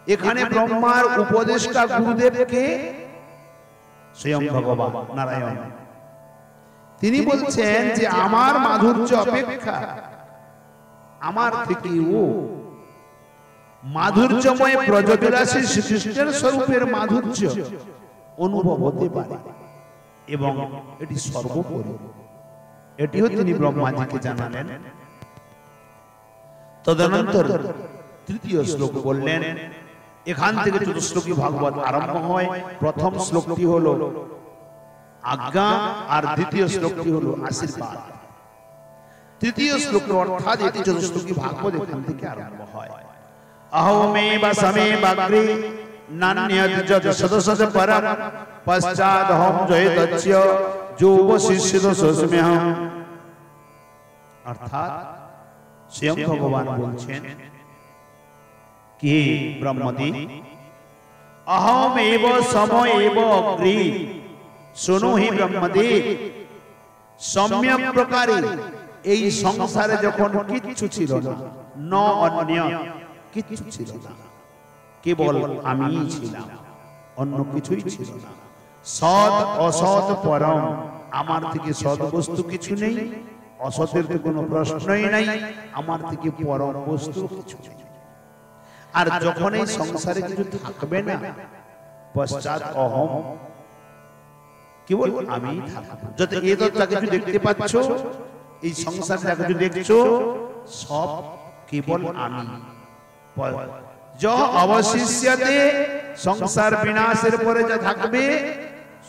এখানে ব্রহ্মার উপদেষ্টা গুরুদেবকে স্বয়ং ভগবান নারায়ণ তিনি বলছেন যে আমার মাধুর্য অপেক্ষা আমার থেকে ও মাধুর্যময় ব্রজবিলাসী শ্রীকৃষ্ণের স্বরূপের মাধুর্য অনুভব হতে পারে এবং এটি সর্বোপরি, এটিও তিনি ব্রহ্মাজিকে জানালেন। তদনন্তর তৃতীয় শ্লোক বললেন। এখান থেকে চতুশ্লোকী ভাগবত আরম্ভ হয়। প্রথম শ্লোকটি হলো আজ্ঞা আর দ্বিতীয় শ্লোকটি হলো আশীর্বাদ। তৃতীয় শ্লোক অর্থাৎ এটি চতুশ্লোকী ভাগবত এখান থেকে আরম্ভ হয়। अहोमेव समेवाग्रे नान्यत् जद सदसद परम पश्चादहं जयतस्य जो वशिष्यत सस्म्यहम्। अर्थात स्वयं भगवान বলছেন कि ब्रह्मदि अहमेव समएव अग्रे, শোনো হে ব্রহ্মদেব, সম্যক প্রকারে এই সংসারে যখন কিচ্ছু ছিল না, ন অন্য কিচ্ছু ছিল না, কেবল আমিই ছিলাম, অন্য কিছুই ছিল না। সৎ অসৎ পরম, আমার থেকে সৎ বস্তু কিছু নেই, অসতের তো কোনো প্রশ্নই নাই, আমার থেকে পরম বস্তু কিছু নেই। আর যখন এই সংসারে কিছু থাকবে না, পশ্চাৎ অহম, কেবল আমিই থাকবো। যত এই যা কিছু দেখতে পাচ্ছ, এই সংসারে যা কিছু দেখছো, সব কেবল আমি। जो अवशिष्यते, संसार विनाशের পরে যা থাকবে,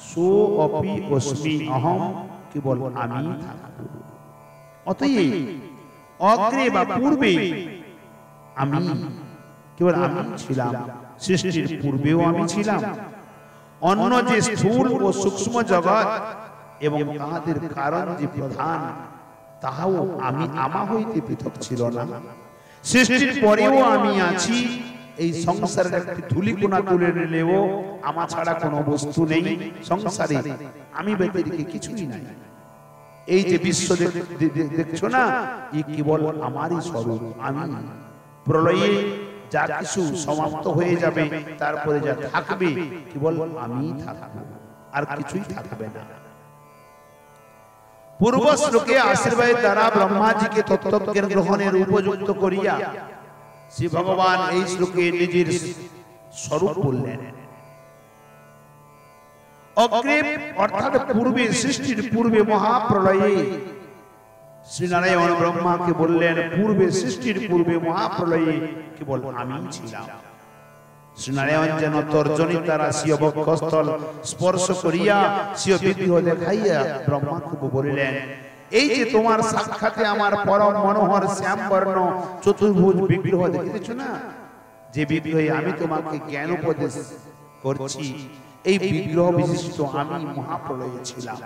সো অপি অস্মি অহম, কেবল আমি থাকব। অতএব অগ্রে বা পূর্বে আমি, কেবল আমি ছিলাম, সৃষ্টির পূর্বেও আমি ছিলাম। অন্য যে স্থূল ও সূক্ষ্ম জগৎ এবং তাহাদের কারণ যে প্রধান, তাহাও আমি আমা হইতে পৃথক ছিল না। সৃষ্টির পরেও আমি আছি। এই সংসারের একটি ধূলিকণা তুলে নিলেও আমার ছাড়া কোনো বস্তু নেই সংসারে, আমি ব্যতিরেকে কিছুই নাই। এই যে বিশ্ব দেখছো না, এই কেবল আমারই স্বরূপ, আমি। প্রলয়ে যা কিছু সমাপ্ত হয়ে যাবে, তারপরে যা থাকবে কেবল আমিই থাকবো, আর কিছুই থাকবে না। পূর্ব শ্লোকে আশীর্বাদের দ্বারা ব্রহ্মাজিকে তত্ত্বজ্ঞান গ্রহণের উপযুক্ত করিয়া শ্রী ভগবান এই শ্লোকে নিজের স্বরূপ বললেন। অগ্রে অর্থাৎ পূর্বে, সৃষ্টির পূর্বে মহাপ্রলয়ে শ্রী নারায়ণ ব্রহ্মাকে বললেন, পূর্বে সৃষ্টির পূর্বে মহাপ্রলয়ে কেবল আমিই ছিলাম। শ্রী নারায়ণ যেন তর্জনী দ্বারা স্বীয় বক্ষস্থল স্পর্শ করিয়া স্বীয় বিগ্রহ দেখাইয়া ব্রহ্মাকে বলিলেন, এই যে তোমার সাক্ষাতে আমার পরম মনোহর শ্যামবর্ণ চতুর্ভুজ বিগ্রহ দেখেছ না, যে বিগ্রহে আমি তোমাকে জ্ঞান উপদেশ করছি, এই বিগ্রহ বিশিষ্ট আমি মহাপ্রলয়ে ছিলাম।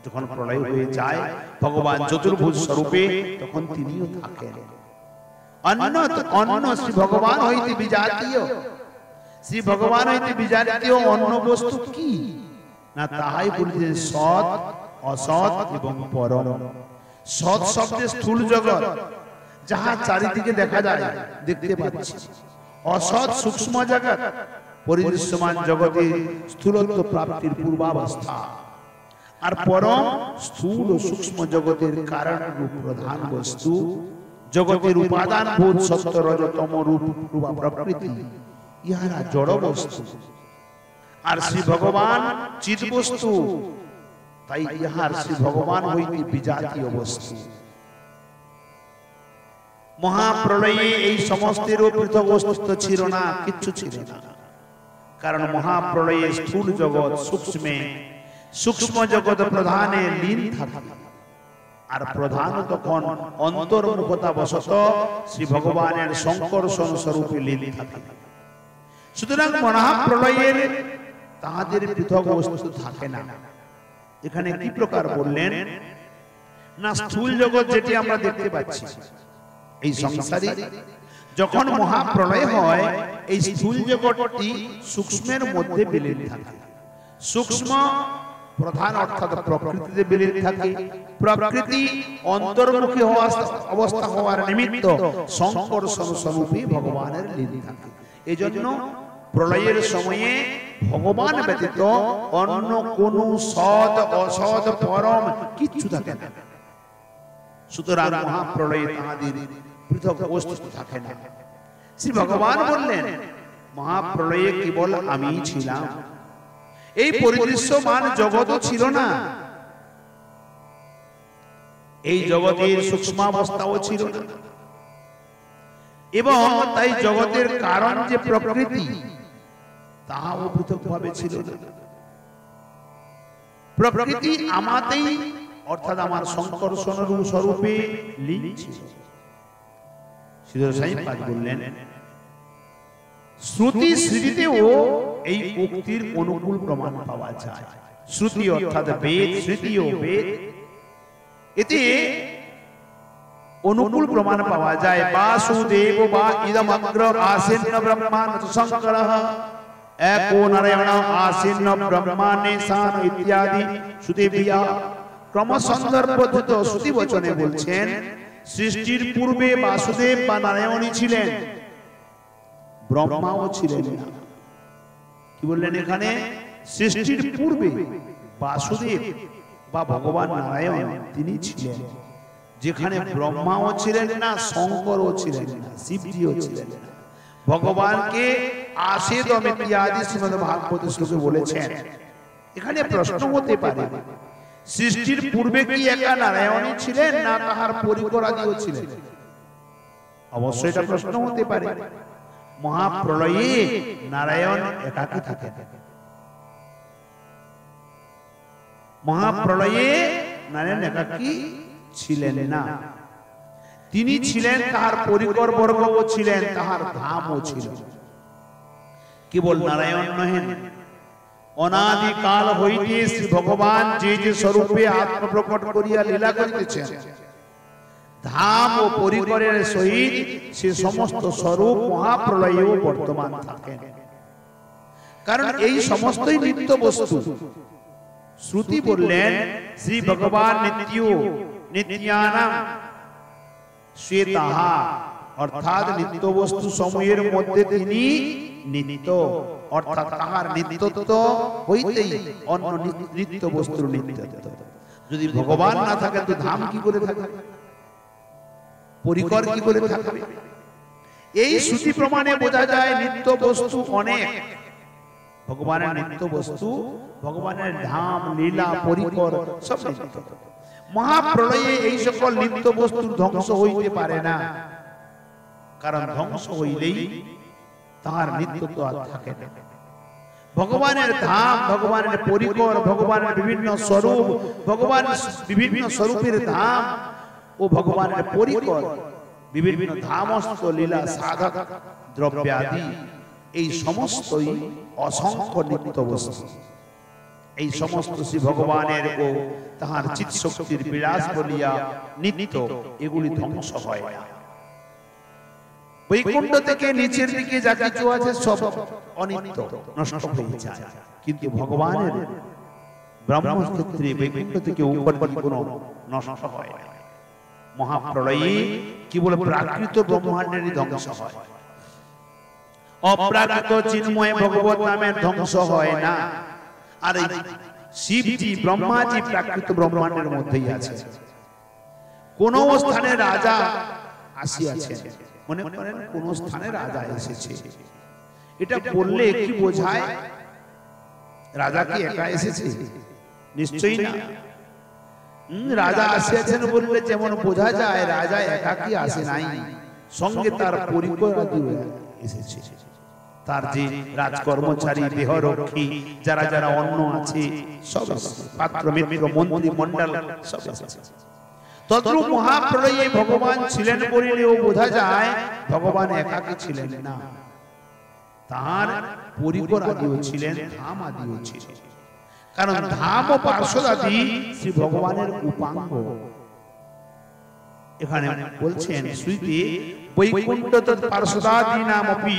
যখন প্রলয় হয়ে যায় ভগবান চতুর্ভুজ স্বরূপে, তখন তিনিও থাকেন। অন্য শ্রী ভগবান হইতে বিজাতীয়, শ্রী ভগবান হইতে বিজাতীয় অন্য বস্তু কি না, তাহাই বলছে সৎ, অসৎ এবং পরম। সৎ শব্দে স্থূল জগৎ, যাহা চারিদিকে দেখা যায়, দেখতে পাচ্ছি। অসৎ সূক্ষ্ম জগৎ, পরিদৃশ্যমান জগতে স্থূলত্ব প্রাপ্তির পূর্বাবস্থা। আর পরম স্থূল ও সূক্ষ্ম জগতের কারণ রূপ প্রধান বস্তু, জগতের উপাদান ভূত সত্য রজতম রূপ প্রকৃতি, ইহারা জড় বস্তু। আর শ্রী ভগবান চিৎ বস্তু, তাই ইহার শ্রী ভগবান হইতে বিজাতীয় বস্তু। মহাপ্রলয়ে এই সমস্তেরও পৃথক অস্তিত্ব ছিল না, কিচ্ছু ছিল না। কারণ মহাপ্রলয়ে স্থূল জগৎ সূক্ষ্মে, সূক্ষ্ম জগৎ প্রধানে লীন থাকে। আর প্রধান তখন অন্তর্মুখতা বশত শ্রী ভগবানের সংকর্ষণ স্বরূপে লীন থাকে। সুতরাং মহাপ্রলয়ের তাহাদের পৃথক বস্তু থাকে না। এখানে কি প্রকার বললেন না স্থূল জগৎ যেটি আমরা দেখতে পাচ্ছি এই সংসারে যখন মহাপ্রলয় হয় এই স্থূল জগৎটি সূক্ষ্মের মধ্যে বিলীন থাকে। সূক্ষ্ম প্রধান অর্থাৎ প্রকৃতিতে বিলীন থাকে। প্রকৃতি অন্তর্মুখী অবস্থা হওয়ার নিমিত্ত সংকর্ষণ স্বরূপী ভগবানের লীন থাকে। এই জন্য প্রলয়ের সময়ে ভগবান ব্যতীত অন্য কোন সৎ অসৎ পরম কিচ্ছু থাকে না। সুতরাং মহাপ্রলয়ে তাহাদের পৃথক অস্তিত্ব থাকে না। শ্রী ভগবান বললেন মহাপ্রলয়ে কেবল আমি ছিলাম, এই পরিদৃশ্যমান জগৎও ছিল না, এই জগতের সূক্ষ্মাবস্থাও ছিল না, এবং তাই জগতের কারণ যে প্রকৃতি তাহাও পৃথকভাবে ছিল না। প্রকৃতি আমাতেই অর্থাৎ আমার সংকর্ষণ স্বরূপে লীন ছিল। শ্রীধর সাহিব বললেন শ্রুতি স্মৃতিতেও এই উক্তির অনুকূল প্রমাণ পাওয়া যায়। শ্রুতি অর্থাৎ বেদ, স্মৃতি ও বেদ, এতে অনুকূল প্রমাণ পাওয়া যায়। বাসুদেব বা ইদমগ্র আসেন্ন ব্রহ্মাণ শঙ্করঃ एको नारायण आसीन्न ब्रह्माण्डे सान इत्यादि श्रुतिभिया क्रमसंदर्भोद्धृत श्रुति वचने বলছেন সৃষ্টির পূর্বে বাসুদেব বা নারায়ণই ছিলেন, ব্রহ্মাও ছিলেন না। কি বললেন এখানে? সৃষ্টির পূর্বে বাসুদেব বা ভগবান নারায়ণ তিনি ছিলেন, যেখানে ব্রহ্মাও ছিলেন না, শঙ্করও ছিলেন না, শিবজিও ছিলেন না। ভগবানকে আশেদম ইত্যাদি শ্রীমদ্ ভাগবত শ্লোকে বলেছেন। এখানে প্রশ্ন হতে পারে সৃষ্টির পূর্বে কি একা নারায়ণই ছিলেন না তাহার পরিকরাদিও ছিলেন? অবশ্যই এটা প্রশ্ন হতে পারে। মহাপ্রলয়ে নারায়ণ একাকী থাকেন। মহাপ্রলয়ে নারায়ণ একাকী ছিলেন না, তিনি ছিলেন, তাহার পরিকর বর্গও ছিলেন, তাহার ধামও ছিল। কেবল নারায়ণ নহেন, অনাদি কাল হইতে শ্রী ভগবান যে যে স্বরূপে আত্মপ্রকট করিয়া লীলা করিতেছেন, ধাম ও পরিকরের সহিত সে সমস্ত স্বরূপ মহাপ্রলয়েও বর্তমান থাকেন। কারণ এই সমস্তই নিত্য বস্তু। শ্রুতি বললেন শ্রী ভগবান নিত্য নিত্যানাম শ্বেতাহা, অর্থাৎ নিত্য বস্তু সমূহের মধ্যে তিনি নিত্য, অর্থাৎ তাহার নিত্যত্ব হইতেই অন্য নিত্য বস্তুর নিত্যত্ব। যদি ভগবান না থাকে তো ধাম কি করে থাকবে, পরিকর কি করে থাকবে? এই শ্রুতি প্রমাণে বোঝা যায় নিত্য বস্তু অনেক, ভগবানের নিত্য বস্তু, ভগবানের ধাম লীলা পরিকর সব নিত্য। মহাপ্রলয়ে এই সকল নিত্য বস্তুর ধ্বংস হইতে পারে না, কারণ ধ্বংস হইলেই তাহার নিত্যত্ব আর থাকে না। ভগবানের ধাম, ভগবানের পরিকর, ভগবানের বিভিন্ন স্বরূপ, ভগবান বিভিন্ন স্বরূপের ধাম ও ভগবানের পরিকর, বিভিন্ন ধামস্থ লীলা সাধক দ্রব্যাদি, এই সমস্তই অসংখ্য নিত্য বস্তু। এই সমস্ত শ্রী ভগবানের ও তাহার চিৎ শক্তির বিলাস বলিয়া নিত্য, এগুলি ধ্বংস হয় না। বৈকুণ্ঠ থেকে নিচের দিকে যা কিছু আছে সব অনিত্য, নষ্ট হয়ে যায়, কিন্তু ভগবানের ব্রহ্মক্ষেত্রে বৈকুণ্ঠ থেকে উপর কোনো নষ্ট হয় না। মহাপ্রলয়ে কেবল প্রাকৃত ব্রহ্মাণ্ডেরই ধ্বংস হয়, অপ্রাকৃত চিন্ময় ভগবত নামের ধ্বংস হয় না। আর এই শিবজি ব্রহ্মাজি প্রাকৃত ব্রহ্মাণ্ডের মধ্যেই আছে। কোন স্থানে রাজা আসিয়াছেন, মনে করেন কোন স্থানে রাজা এসেছে, এটা বললে কি বোঝায়? রাজা কি একা এসেছে? নিশ্চয়ই না। রাজা আসিয়াছেন বললে যেমন বোঝা যায় রাজা একাকী আসে নাই, সঙ্গে তার পরিকর এসেছে। তার যে রাজকর্মচারী, দেহরক্ষী, যারা যারা অন্য আছে সব, পাত্র মিত্র মন্ত্রী মন্ডল সব এসেছে। তদ্রূপ মহাপ্রলয়ে ভগবান ছিলেন বলিলেও বোঝা যায় ভগবান একাকী ছিলেন না, তার পরিকর আদিও ছিলেন, ধাম আদিও ছিলেন। কারণ ধাম ও পার্শ্বদ আদি শ্রী ভগবানের উপাঙ্গ, এখানে বলছেন শ্রুতি বৈকুণ্ঠ তৎ পার্শ্বদাদীনামপি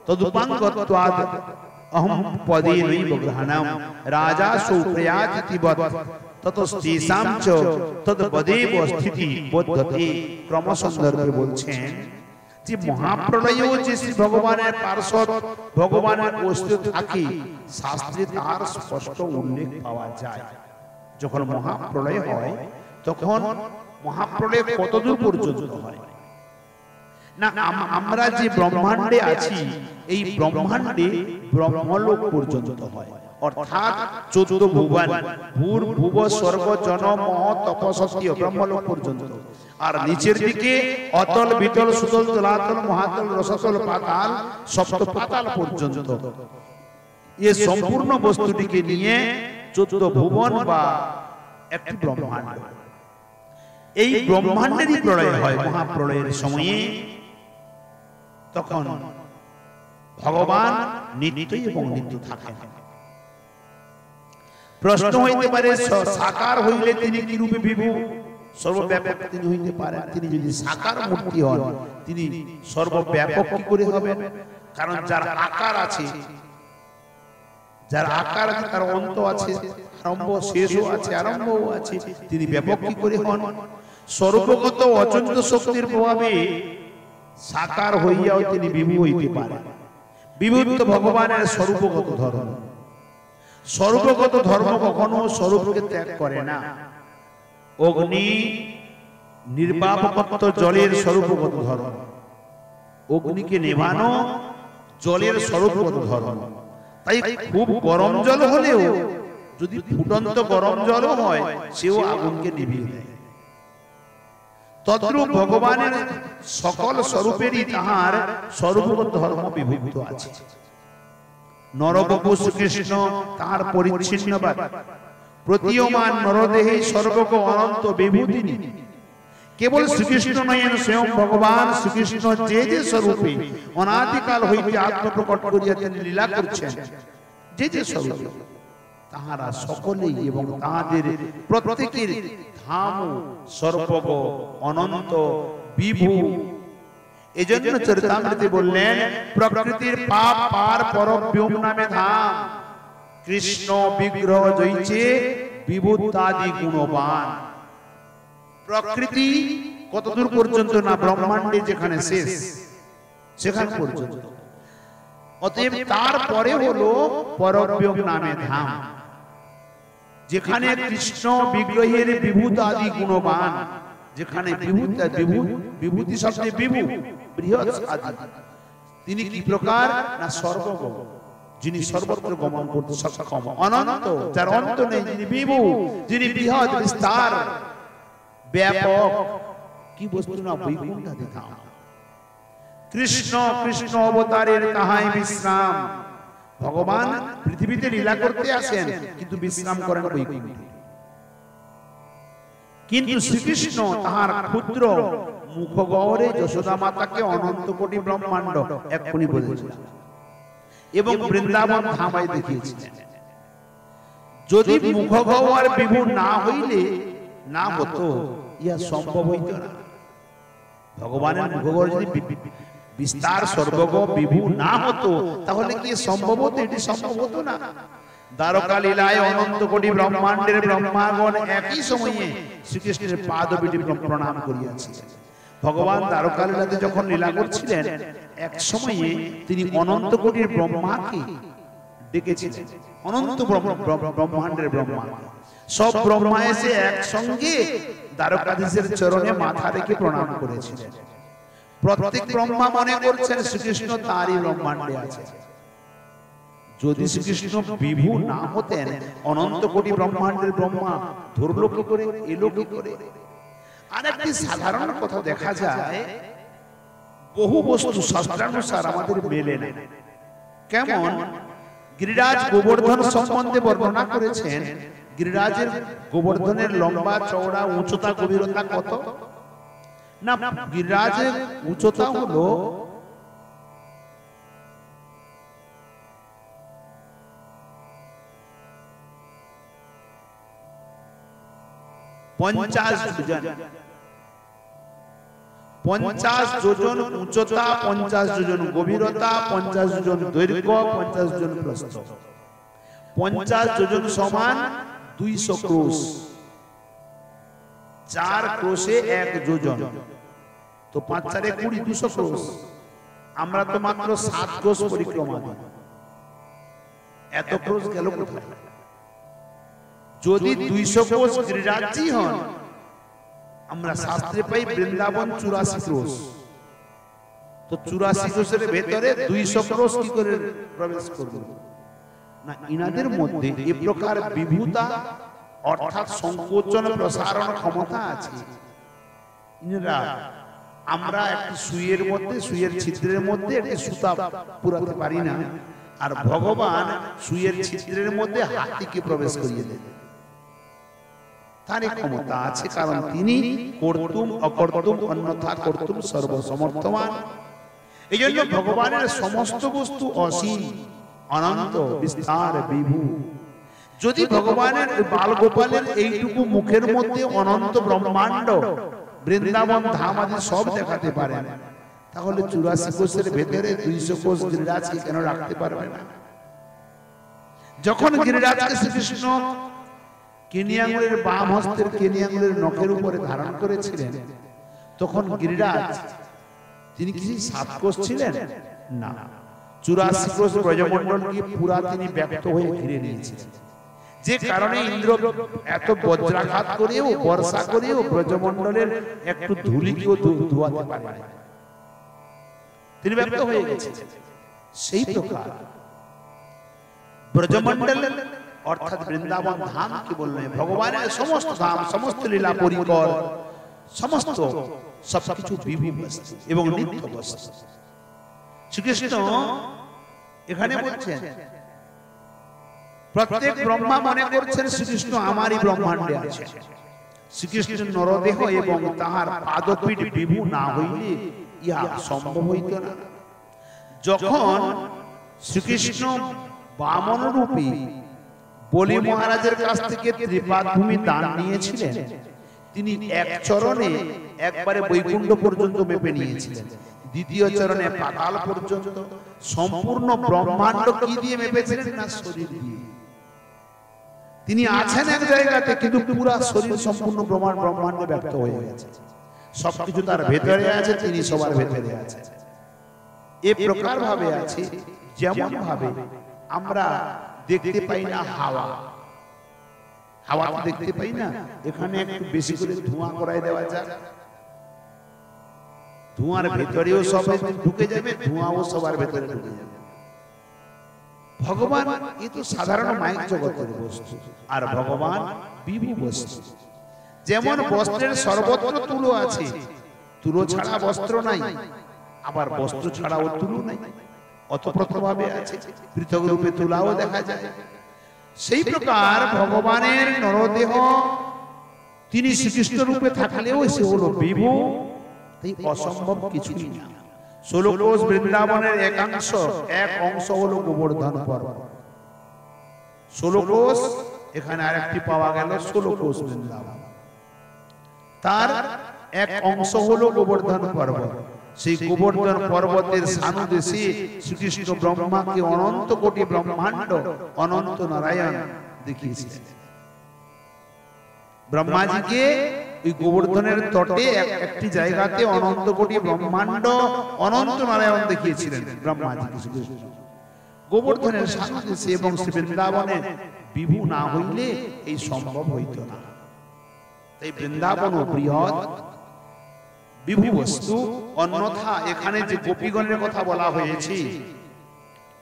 তদুপাঙ্গত্বাদ অহম পদে নৈব গ্রহণম রাজাসু প্রয়াতিবৎ ততস্তেষাং চ তদ্বদেব স্থিতি বোধ্যতে। ক্রম সন্দর্ভে বলছেন যে মহাপ্রলয়েও যে শ্রী ভগবানের পার্শ্বদ ভগবানের অস্তিত্ব থাকে, শাস্ত্রে তার স্পষ্ট উল্লেখ পাওয়া যায়। যখন মহাপ্রলয় হয় তখন মহাপ্রলয় কতদূর পর্যন্ত হয় না, আমরা যে ব্রহ্মাণ্ডে আছি এই ব্রহ্মাণ্ডে ব্রহ্মলোক পর্যন্ত হয়, অর্থাৎ 14 ভুবন ভূর ভুব স্বর্গ জন মহ তপসত্য ব্রহ্মলোক পর্যন্ত। আর নিচের দিকে অতল বিতল সুতল তলাতল মহাতল রসতল পাতাল সপ্ত পাতাল পর্যন্ত এই সম্পূর্ণ বস্তুটিকে নিয়ে 14 ভুবন বা একটি ব্রহ্মাণ্ড। এই ব্রহ্মাণ্ডেরই প্রলয় হয় মহাপ্রলয়ের সময়ে। তখন ভগবান নিত্য এবং নিত্য থাকেন। প্রশ্ন হইতে পারে সাকার হইলে তিনি কি রূপে বিভু? সর্বব্যাপক তিনি হইতে পারেন। তিনি যদি সাকার মূর্তি হন তিনি সর্বব্যাপক কি করে হবেন? কারণ যার আকার আছে, যার আকার আছে তার অন্ত আছে, আরম্ভ শেষও আছে, আরম্ভও আছে, তিনি ব্যাপক কি করে হন? সর্বগত অচঞ্চল শক্তির প্রভাবে সাকার হইয়াও তিনি বিভু হইতে পারেন। বিভূত ভগবানের স্বরূপগত ধর্ম। স্বরূপগত ধর্ম কখনো স্বরূপকে ত্যাগ করে না। অগ্নি নির্বাপকত্ব জলের স্বরূপগত ধর্ম, অগ্নিকে নেভানো জলের স্বরূপগত ধর্ম। তাই খুব গরম জল হলেও যদি ফুটন্ত গরম জলও হয় সেও আগুনকে নিভিয়ে দেয়। তদ্রূপ ভগবানের সকল স্বরূপেরই তাহার স্বরূপগত ধর্ম বিভক্ত আছে। নরবপু শ্রীকৃষ্ণ তাহার পরিচ্ছিন্নবাদ, প্রতীয়মান নরদেহে সর্বগ অনন্ত বিভূতিনি। কেবল শ্রীকৃষ্ণ নয়েন, স্বয়ং ভগবান শ্রীকৃষ্ণ যে যে স্বরূপে অনাদিকাল হইতে আত্মপ্রকট করিয়া তিনি লীলা করছেন, যে যে স্বরূপে তাহারা সকলেই এবং তাহাদের প্রত্যেকের ধাম সর্বগ অনন্ত বিভু। এজন্য চরিতামৃতে বললেন প্রকৃতির পাপ পার পরব্যোম নামে ধাম, কৃষ্ণ বিগ্রহ জয়ছে বিভূতাদি গুণবান। প্রকৃতি কতদূর পর্যন্ত না ব্রহ্মাণ্ডে যেখানে শেষ সেখান পর্যন্ত। অতএব তারপরে হলো পরব্যোম নামে ধাম, যেখানে কৃষ্ণ বিগ্রহের বিভূতাদি গুণবান, যেখানে বিভূতি শব্দে বিভু বৃহৎ আদি। তিনি কি প্রকার না সর্বগ, যিনি সর্বত্র গমন করতে সক্ষম, অনন্ত যার অন্ত নেই, যিনি বিভু, যিনি বৃহৎ বিস্তার ব্যাপক। কি বস্তু না বৈকুণ্ঠাদি ধাম। কৃষ্ণ কৃষ্ণ অবতারের তাহাই বিশ্রাম। ভগবান পৃথিবীতে লীলা করতে আসেন কিন্তু বিশ্রাম করেন বৈকুণ্ঠে। কিন্তু শ্রীকৃষ্ণ তাহার ক্ষুদ্র মুখগহ্বরে যশোদা মাতাকে অনন্ত কোটি ব্রহ্মাণ্ড এক্ষুনি বলেছিলেন এবং বৃন্দাবন ধামায় দেখিয়েছিলেন। যদি মুখগহ্বর বিভু না হইলে না হতো, ইহা সম্ভব হইত না। ভগবানের মুখগহ্বর যদি বিস্তার সর্বগ বিভু না হতো তাহলে কি সম্ভব হতো? এটি সম্ভব হতো না। দ্বারকা লীলায় অনন্ত কোটি ব্রহ্মাণ্ডের ব্রহ্মাগণ একই সময়ে শ্রীকৃষ্ণের পাদপীঠে প্রণাম করিয়াছিলেন। ভগবান দ্বারকা লীলাতে যখন লীলা করছিলেন এক সময়ে তিনি অনন্ত কোটির ব্রহ্মাকে ডেকেছিলেন। অনন্ত ব্রহ্মাণ্ডের ব্রহ্মা, সব ব্রহ্মা এসে একসঙ্গে দ্বারকাধীশের চরণে মাথা রেখে প্রণাম করেছিলেন। প্রত্যেক ব্রহ্মা মনে করছেন শ্রীকৃষ্ণ তারই ব্রহ্মাণ্ডে আছে। যদি শ্রীকৃষ্ণ বিভু না হতেন অনন্ত কোটি ব্রহ্মাণ্ডের ব্রহ্মা ধরলো কি করে, এলো কি করে? আরেকটি সাধারণ কথা দেখা যায়, বহু বস্তু শাস্ত্রানুসার আমাদের মেলে না। কেমন? গিরিরাজ গোবর্ধন সম্বন্ধে বর্ণনা করেছেন। গিরিরাজের গোবর্ধনের লম্বা চওড়া উচ্চতা গভীরতা কত না? গিরিরাজের উচ্চতা হলো 50 যোজন, 50 যোজন উচ্চতা, 50 যোজন গভীরতা, 50 যোজন দৈর্ঘ্য, 50 যোজন প্রস্থ। 50 যোজন সমান 200 ক্রোশ। 4 ক্রোশে 1 যোজন, তো 5 4 20, 200 ক্রোশ। আমরা তো মাত্র 7 ক্রোশ পরিক্রমা দিই, এত ক্রোশ গেল কোথায়? যদি 200 ক্রোশ গিরিরাজজি হন, আমরা শাস্ত্রে পাই বৃন্দাবন 84 ক্রোশ, তো 84 ক্রোশের ভেতরে 200 ক্রোশ কি করে প্রবেশ করবে না? ইনাদের মধ্যে এই প্রকার বিভূতা অর্থাৎ সংকোচন প্রসারণ ক্ষমতা আছে। ইনারা, আমরা একটি সুইয়ের মধ্যে, সুইয়ের ছিদ্রের মধ্যে একটি সুতা পুরাতে পারি না, আর ভগবান সুইয়ের ছিদ্রের মধ্যে হাতিকে প্রবেশ করিয়ে দেন। তার ক্ষমতা আছে, কারণ তিনি কর্তুম অকর্তুম অন্যথা কর্তুম সর্বসমর্থমান। এই জন্য ভগবানের সমস্ত বস্তু অসীম, অনন্ত, বিস্তার, বিভু। যদি ভগবানের বাল গোপালের এইটুকু মুখের মধ্যে অনন্ত ব্রহ্মাণ্ড, বৃন্দাবন ধাম আদি সব দেখাতে পারেন, তাহলে 84 কোষের ভেতরে 200 কোষ গিরিরাজকে কেন রাখতে পারবে না? যখন গিরিরাজকে শ্রীকৃষ্ণ কেনিয়াঙ্গুলের বাম হস্তের কেনিয়াঙ্গুলের নখের উপরে ধারণ করেছিলেন, তখন গিরিরাজ তিনি কি 7 কোষ ছিলেন? না, 84 কোষ ব্রজমণ্ডলকে পুরা তিনি ব্যক্ত হয়ে ঘিরে নিয়েছিলেন। যে কারণে ইন্দ্র এত বজ্রাঘাত করেও, বর্ষা করেও ব্রজমণ্ডলের একটু ধুলিকেও ধোয়াতে পারে না, তিনি ব্যক্ত হয়ে গেছেন। সেই প্রকার ব্রজমণ্ডল অর্থাৎ বৃন্দাবন ধাম কি বললেন? ভগবানের সমস্ত ধাম, সমস্ত লীলা পরিকর, সমস্ত সবকিছু বিভু বস্তু এবং নিত্য বস্তু। শ্রীকৃষ্ণ এখানে বলছেন, প্রত্যেক ব্রহ্মা মনে করছেন শ্রীকৃষ্ণ আমারই ব্রহ্মাণ্ডে আছে। শ্রীকৃষ্ণ নরদেহ এবং তাহার পাদপীঠ বিভু না হইলে ইহা সম্ভব হইত না। যখন শ্রীকৃষ্ণ বামন রূপী বলি মহারাজের কাছ থেকে ত্রিপাদ ভূমি দান নিয়েছিলেন, তিনি এক চরণে একবারে বৈকুণ্ঠ পর্যন্ত মেপে নিয়েছিলেন, দ্বিতীয় চরণে পাতাল পর্যন্ত। সম্পূর্ণ ব্রহ্মাণ্ড কি দিয়ে মেপেছিলেন? না, শরীর দিয়ে। তিনি আছেন এক জায়গাতে, কিন্তু পুরা শরীর সম্পূর্ণ ব্রহ্মাণ্ডে ব্যক্ত হয়ে গেছে। সবকিছু তার ভেতরে আছে, তিনি সবার ভেতরে আছে। এ প্রকার ভাবে আছে, যেমন ভাবে আমরা দেখতে পাই না হাওয়া, হাওয়া তো দেখতে পাই না, এখানে একটু বেশি করে ধোঁয়া করাই দেওয়া যায়, ধোঁয়ার ভেতরেও সব ঢুকে যাবে, ধোঁয়াও সবার ভেতরে ঢুকে যাবে। ভগবান এ তো সাধারণ মাইক জগতের বস্তু, আর ভগবান বিভু বস্তু। যেমন বস্ত্রের সর্বত্র তুলো আছে, তুলো ছাড়া বস্ত্র নাই, আবার বস্ত্র ছাড়াও তুলো নাই, অতপ্রতভাবে আছে, পৃথক রূপে তুলাও দেখা যায়। সেই প্রকার ভগবানের নরদেহ তিনি শ্রীকৃষ্ণ রূপে থাকলেও সে হলো বিভু, তাই অসম্ভব কিছুই না। 16 কোষ বৃন্দাবনের এক অংশ হলো গোবর্ধন পর্বত। 16 কোষ, এখানে আরেকটি পাওয়া গেল 16 কোষ বৃন্দাবন, তার এক অংশ হলো গোবর্ধন পর্বত। সেই গোবর্ধন পর্বতের সানুদেশে শ্রীকৃষ্ণ ব্রহ্মাকে অনন্ত কোটি ব্রহ্মাণ্ড, অনন্ত নারায়ণ দেখিয়েছিলেন। ব্রহ্মাজিকে ওই গোবর্ধনের তটে একটি জায়গাতে অনন্ত কোটি ব্রহ্মাণ্ড, অনন্ত নারায়ণ দেখিয়েছিলেন ব্রহ্মাজিকে শ্রীকৃষ্ণ গোবর্ধনের সানুদেশে। এবং শ্রী বৃন্দাবনে বিভু না হইলে এই সম্ভব হইত না। তাই বৃন্দাবন বৃহৎ বিভু বস্তু। অন্যথা এখানে যে গোপীগণের কথা বলা হয়েছে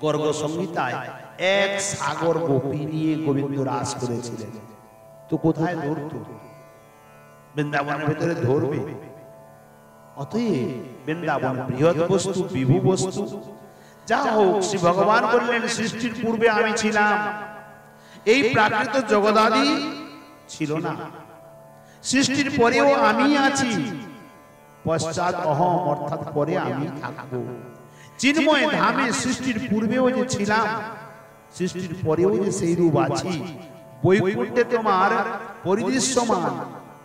গর্গ সংহিতায়, এক সাগর গোপী নিয়ে গোবিন্দ রাস করেছিলেন, তো কোথায় ধরত? বৃন্দাবনের ভেতরে ধরবে। অতএব বৃন্দাবন বৃহৎ বস্তু, বিভু বস্তু। যা হোক, শ্রী ভগবান বললেন, সৃষ্টির পূর্বে আমি ছিলাম, এই প্রাকৃত জগদাদি ছিল না, সৃষ্টির পরেও আমি আছি, পশ্চাৎ অহম অর্থাৎ পরে আমি থাকবো। চিন্ময় ধামে সৃষ্টির পূর্বেও যে ছিলাম, সৃষ্টির পরেও যে সেই রূপ আছি। বৈকুণ্ঠে তোমার পরিদৃশ্যমান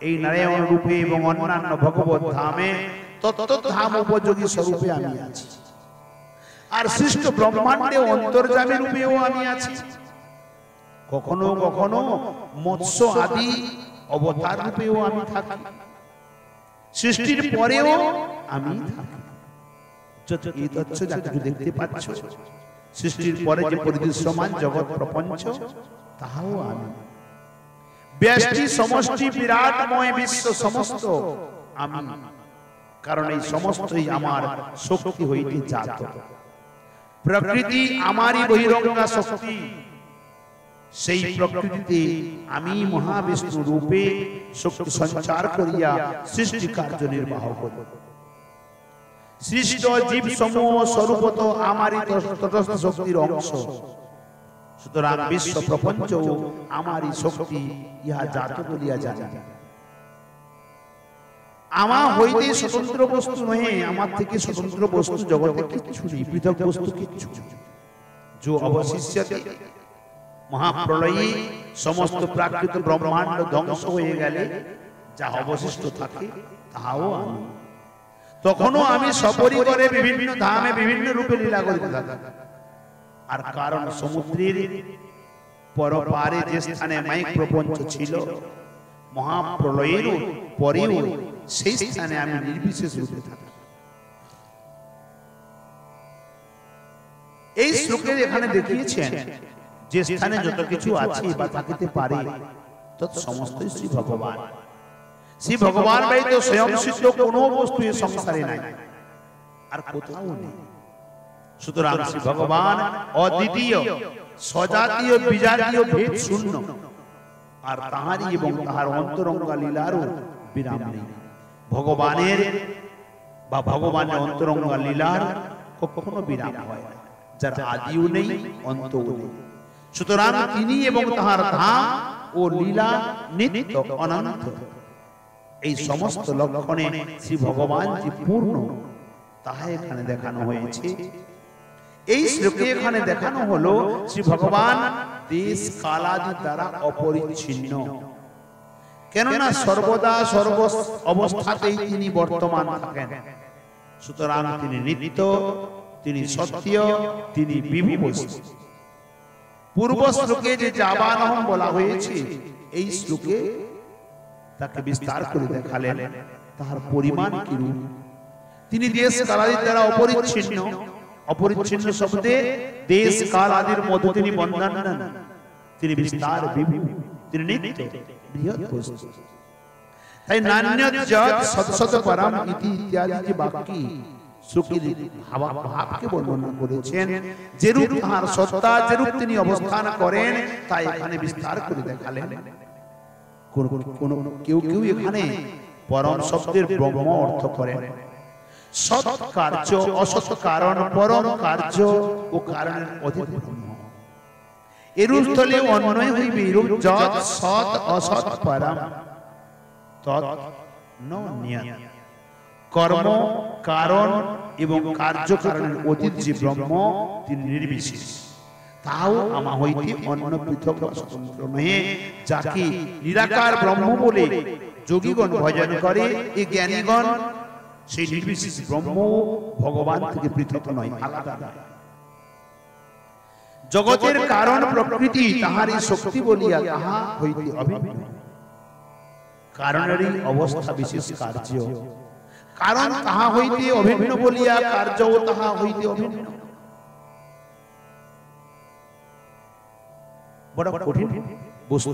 এই নারায়ণ রূপে এবং অন্যান্য ভগবত ধামে তত্ত্ব ধাম উপযোগী স্বরূপে আমি আছি। আর সৃষ্ট ব্রহ্মাণ্ডে অন্তর্যামী রূপেও আমি আছি। কখনো কখনো মৎস্য আদি অবতার রূপেও আমি থাকি। সৃষ্টির পরেও আমি থাকি। এই তথ্য যা কিছু দেখতে পাচ্ছ, সৃষ্টির পরে যে পরিদৃশ্যমান জগৎ প্রপঞ্চ, তাহাও আমি। ব্যষ্টি সমষ্টি বিরাটময় বিশ্ব সমস্ত আমি। কারণ এই সমস্তই আমার শক্তি হইতে জাত। প্রকৃতি আমারই বহিরঙ্গা শক্তি। সেই প্রকৃতিতে আমি মহাবিষ্ণু রূপে শক্তি সঞ্চার করিয়া সৃষ্টি কার্য নির্বাহ করি। সৃষ্ট জীব সমূহ স্বরূপত আমারই তটস্থ শক্তির অংশ। সুতরাং বিশ্ব প্রপঞ্চ আমারই শক্তি, ইহা জাত বলিয়া জানি। আমার হইতে স্বতন্ত্র বস্তু নহে, আমার থেকে স্বতন্ত্র বস্তু জগতে কিচ্ছু নেই, পৃথক বস্তু কিচ্ছু। जो অবশিষ্যতে মহাপ্রলয়ে সমস্ত প্রাকৃত ব্রহ্মাণ্ড ধ্বংস হয়ে গেলে যা অবশিষ্ট থাকে তাহাও আমি। তখনও আমি সপরিবারে বিভিন্ন ধামে বিভিন্ন রূপে লীলা করিতে থাকি। আর কারণ সমুদ্রের পরপারে যে স্থানে মাইক প্রপঞ্চ ছিল, মহাপ্রলয়ের পরেও সেই স্থানে আমি নির্বিশেষ রূপে থাকি। এই শ্লোকে এখানে দেখিয়েছেন যে স্থানে যত কিছু আছে বা থাকিতে পারে তৎ সমস্তই শ্রী ভগবান। শ্রী ভগবান ব্যতীত স্বয়ং সিদ্ধ কোনো বস্তু এই সংসারে নাই, আর কোথাও নেই। সুতরাং শ্রী ভগবান অদ্বিতীয়, স্বজাতীয়, বিজাতীয়, ভেদ শূন্য। আর তাহারই এবং তাহার অন্তরঙ্গা লীলারও বিরাম নেই। ভগবানের বা ভগবানের অন্তরঙ্গা লীলার কখনো বিরাম হয় না, যার আদিও নেই, অন্তও নেই। সুতরাং তিনি এবং তাহার ধাম ও লীলা নিত্য অনন্ত। এই সমস্ত লক্ষণে শ্রী ভগবান যে পূর্ণ, তাহা এখানে দেখানো হয়েছে। এই শ্লোকে এখানে দেখানো হলো শ্রী ভগবান দেশ কালাদি দ্বারা অপরিচ্ছিন্ন। কেননা সর্বদা সর্ব অবস্থাতেই তিনি বর্তমান থাকেন। সুতরাং তিনি নিত্য, তিনি সত্য, তিনি বিভু। পূর্ব শ্লোকে যে জাবানহম বলা হয়েছে, এই শ্লোকে তাকে বিস্তার করে দেখালেন তাহার পরিমাণ কি রূপ। তিনি দেশ কালাদির দ্বারা অপরিচ্ছিন্ন। অপরিচ্ছিন্ন শব্দে দেশ কাল আদির মধ্যে তিনি বন্ধন নেন। তিনি বিস্তার বিভু, তিনি নিত্য বৃহৎ বস্তু। তাই নান্যৎ যৎ সৎসৎ পরম ইতি ইত্যাদি যে বাক্য শ্লোকের ভাবকে বর্ণনা করেছেন, যেরূপ তাহার সত্তা, যেরূপ তিনি অবস্থান করেন, তাই এখানে বিস্তার করে দেখালেন। কেউ কেউ এখানে পরম শব্দের ব্রহ্ম অর্থ করেন। সৎ কার্য, অসৎ কারণ, পরম কার্য ও কারণের অধিক ব্রহ্ম। এরূপ স্থলে অন্যয় হইবে এরূপ যৎ সৎ অসৎ পরম তৎ ন নিয়ত। কর্ম, কারণ এবং কার্য কারণের অতীত যে ব্রহ্ম, তিনি নির্বিশেষ। তাও আমা হইতে অন্য পৃথক বা স্বতন্ত্র নহে। যাকে নিরাকার ব্রহ্ম বলে যোগীগণ ভজন করে, এই জ্ঞানীগণ সেই নির্বিশেষ ব্রহ্ম ভগবান থেকে পৃথক নয়, আলাদা নয়। জগতের কারণ প্রকৃতি, তাহারই শক্তি বলিয়া তাহা হইতে অভিন্ন। কারণেরই অবস্থা বিশেষ কার্য। কারণ তাহা হইতে অভিন্ন বলিয়া কার্য তাহা হইতে অভিন্ন। বড় কঠিন বস্তু,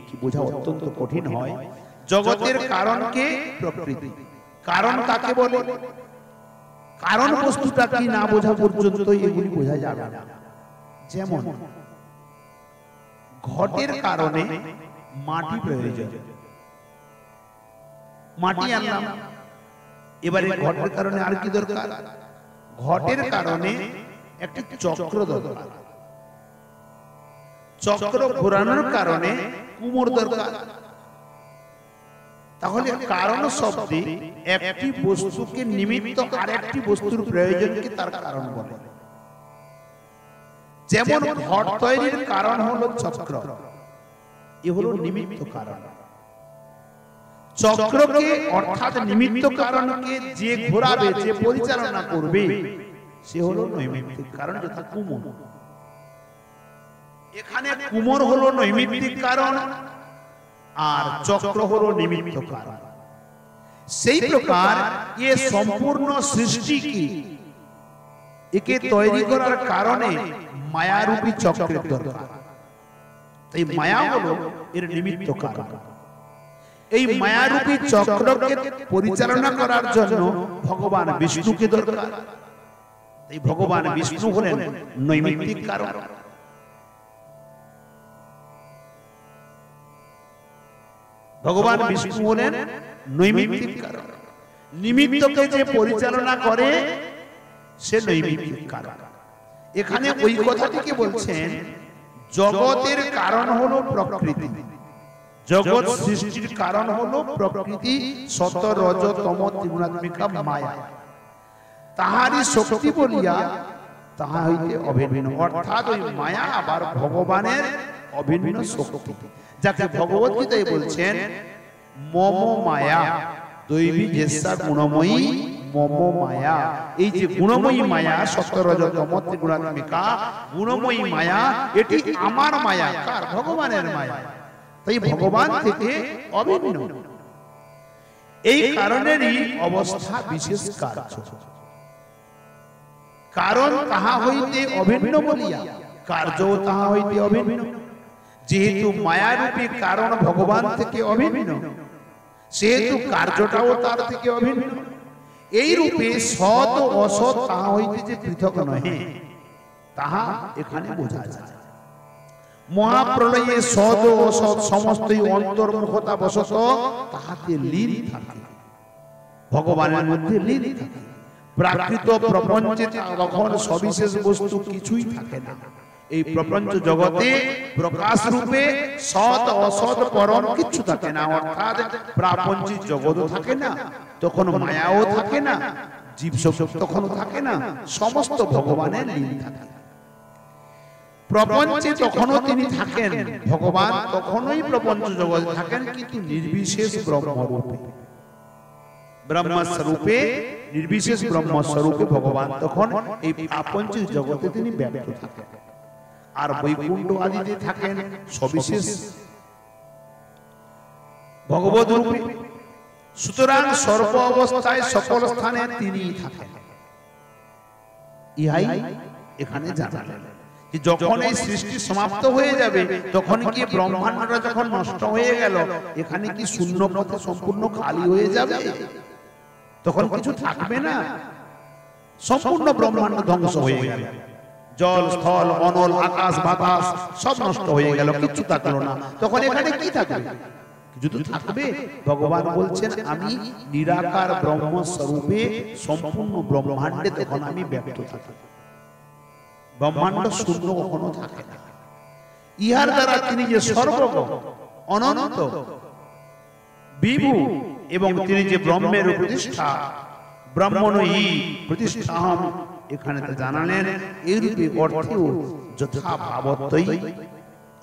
কি বোঝা অত্যন্ত কঠিন হয়। জগতের কারণকে প্রকৃতি, কারণ কাকে বলে, কারণ বস্তুটা কি না বোঝা পর্যন্ত এগুলি বোঝা যাবে না। যেমন ঘটের কারণে মাটি প্রয়োজন, মাটি আনলাম, এবারে ঘটের কারণে আর কি দরকার? ঘটের কারণে একটি চক্র দরকার, চক্র ঘোরানোর কারণে কুমোর দরকার। তাহলে কারণ শব্দে একটি বস্তুকে নিমিত্ত আর একটি বস্তুর প্রয়োজনকে তার কারণ বলে। যেমন ঘট তৈরির কারণ হলো চক্র, এ হলো নিমিত্ত কারণ। চক্রকে অর্থাৎ নিমিত্ত কারণকে যে ঘোরাবে, যে পরিচালনা করবে, সে হলো নৈমিত্তিক কারণ, যথা কুমোর। এখানে কুমোর হলো নৈমিত্তিক কারণ আর চক্র হলো নিমিত্ত কারণ। সেই প্রকার এ সম্পূর্ণ সৃষ্টি কি একে তৈরি করার কারণে মায়ারূপী চক্রের দরকার। এই মায়া হলো এর নিমিত্ত কারণ। এই মায়ারূপী চক্রকে পরিচালনা করার জন্য ভগবান বিষ্ণুকে দরকার। এই ভগবান বিষ্ণু হলেন নৈমিত্তিক কারণ। ভগবান বিষ্ণু হলেন নৈমিত্তিক কারণ। নিমিত্তকে যে পরিচালনা করে সে নৈমিত্তিক কারণ। এখানে ওই কথাটিকে বলছেন, জগতের কারণ হলো প্রকৃতি, জগৎ সৃষ্টির কারণ হলো প্রকৃতি, সত রজ তম ত্রিগুণাত্মিকা মায়া। তাহারই শক্তি বলিয়া তাহা হইতে অভিন্ন, অর্থাৎ ওই মায়া আবার ভগবানের অভিন্ন শক্তি, যাকে ভগবত গীতায় বলছেন মম মায়া দৈবী জেসা গুণময়ী মম মায়া। এই যে গুণময়ী মায়া, সত রজ তম ত্রিগুণাত্মিকা গুণময়ী মায়া, এটি আমার মায়া। কার? ভগবানের মায়া। তাই ভগবান থেকে অভিন্ন। এই কারণেরই অবস্থা বিশেষ কার্য, কারণ তাহা হইতে অভিন্ন বলিয়া কার্যও তাহা হইতে অভিন্ন। যেহেতু মায়ারূপী কারণ ভগবান থেকে অভিন্ন, সেহেতু কার্যটাও তার থেকে অভিন্ন। এই রূপে সৎ ও অসৎ তাহা হইতে যে পৃথক নহে, তাহা এখানে বোঝা যায়। মহাপ্রলয়ে সৎ ও অসৎ সমস্তই অন্তর্মুখতা বশত তাহাতে লীন থাকে, ভগবানের মধ্যে লীন থাকে। প্রাকৃত প্রপঞ্চে তখন সবিশেষ বস্তু কিছুই থাকে না। এই প্রপঞ্চ জগতে প্রকাশ রূপে সৎ অসৎ পরম কিছু থাকে না, অর্থাৎ প্রাপঞ্চিক জগৎও থাকে না, তখন মায়াও থাকে না, জীব শক্তি তখনও থাকে না, সমস্ত ভগবানের লীন থাকে। প্রপঞ্চে তখনও তিনি থাকেন, ভগবান তখনই প্রপঞ্চ জগতে থাকেন, কিন্তু নির্বিশেষ ব্রহ্মরূপে, ব্রহ্মস্বরূপে, নির্বিশেষ ব্রহ্মস্বরূপে ভগবান তখন এই প্রাপঞ্চিক জগতে তিনি ব্যক্ত থাকেন। আর বৈকুণ্ঠ আদিতে থাকেন সবিশেষ ভগবত রূপে। সুতরাং সর্ব অবস্থায় সকল স্থানে তিনিই থাকেন। ইহাই এখানে জানালেন যে যখন এই সৃষ্টি সমাপ্ত হয়ে যাবে, তখন কি ব্রহ্মাণ্ডটা যখন নষ্ট হয়ে গেল, এখানে কি শূন্য পথে সম্পূর্ণ খালি হয়ে যাবে? তখন কিছু থাকবে না, সম্পূর্ণ ব্রহ্মাণ্ড ধ্বংস হয়ে গেল। জল স্থল অনল আকাশ বাতাস সব নষ্ট হয়ে গেল, কিছু থাকলো না। তখন এখানে কি থাকবে? কিছু তো থাকবে। ভগবান বলছেন আমি নিরাকার ব্রহ্ম স্বরূপে সম্পূর্ণ ব্রহ্মাণ্ডে তখন আমি ব্যক্ত থাকি। ব্রহ্মাণ্ড শূন্য কখনো থাকে না। ইহার দ্বারা তিনি যে সর্বজ্ঞ, অনন্ত, বিভু এবং তিনি যে ব্রহ্মের প্রতিষ্ঠা, ব্রহ্মণই প্রতিষ্ঠাহম, এখানে তো জানালেন। এই রূপে অর্থেও যথা ভাবত্বই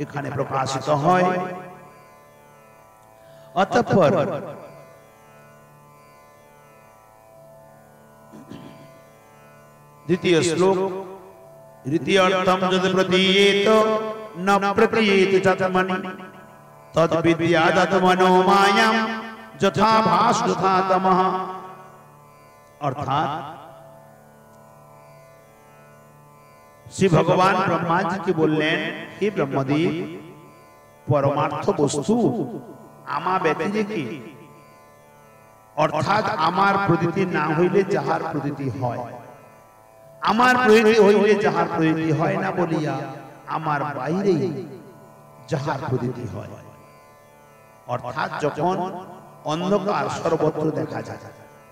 এখানে প্রকাশিত হয়। অতঃপর দ্বিতীয় শ্লোক, দ্বিতীয়ার্থম যদ প্রতীয়েত ন প্রতীয়েত যতমনি তদ্বিদ্যাদতমনো মায়াম যথা ভাস যথা তমঃ। অর্থাৎ শ্রী ভগবান ব্রহ্মাজিকে বললেন, হে ব্রহ্মদেব, পরমার্থ বস্তু আমা ব্যতিরেকে, অর্থাৎ আমার প্রতীতি না হইলে যাহার প্রতীতি হয়, আমার প্রতীতি হইলে যাহার প্রতীতি হয় না বলিয়া আমার বাইরেই যাহার প্রতীতি হয়। অর্থাৎ যখন অন্ধকার সর্বত্র দেখা যায়,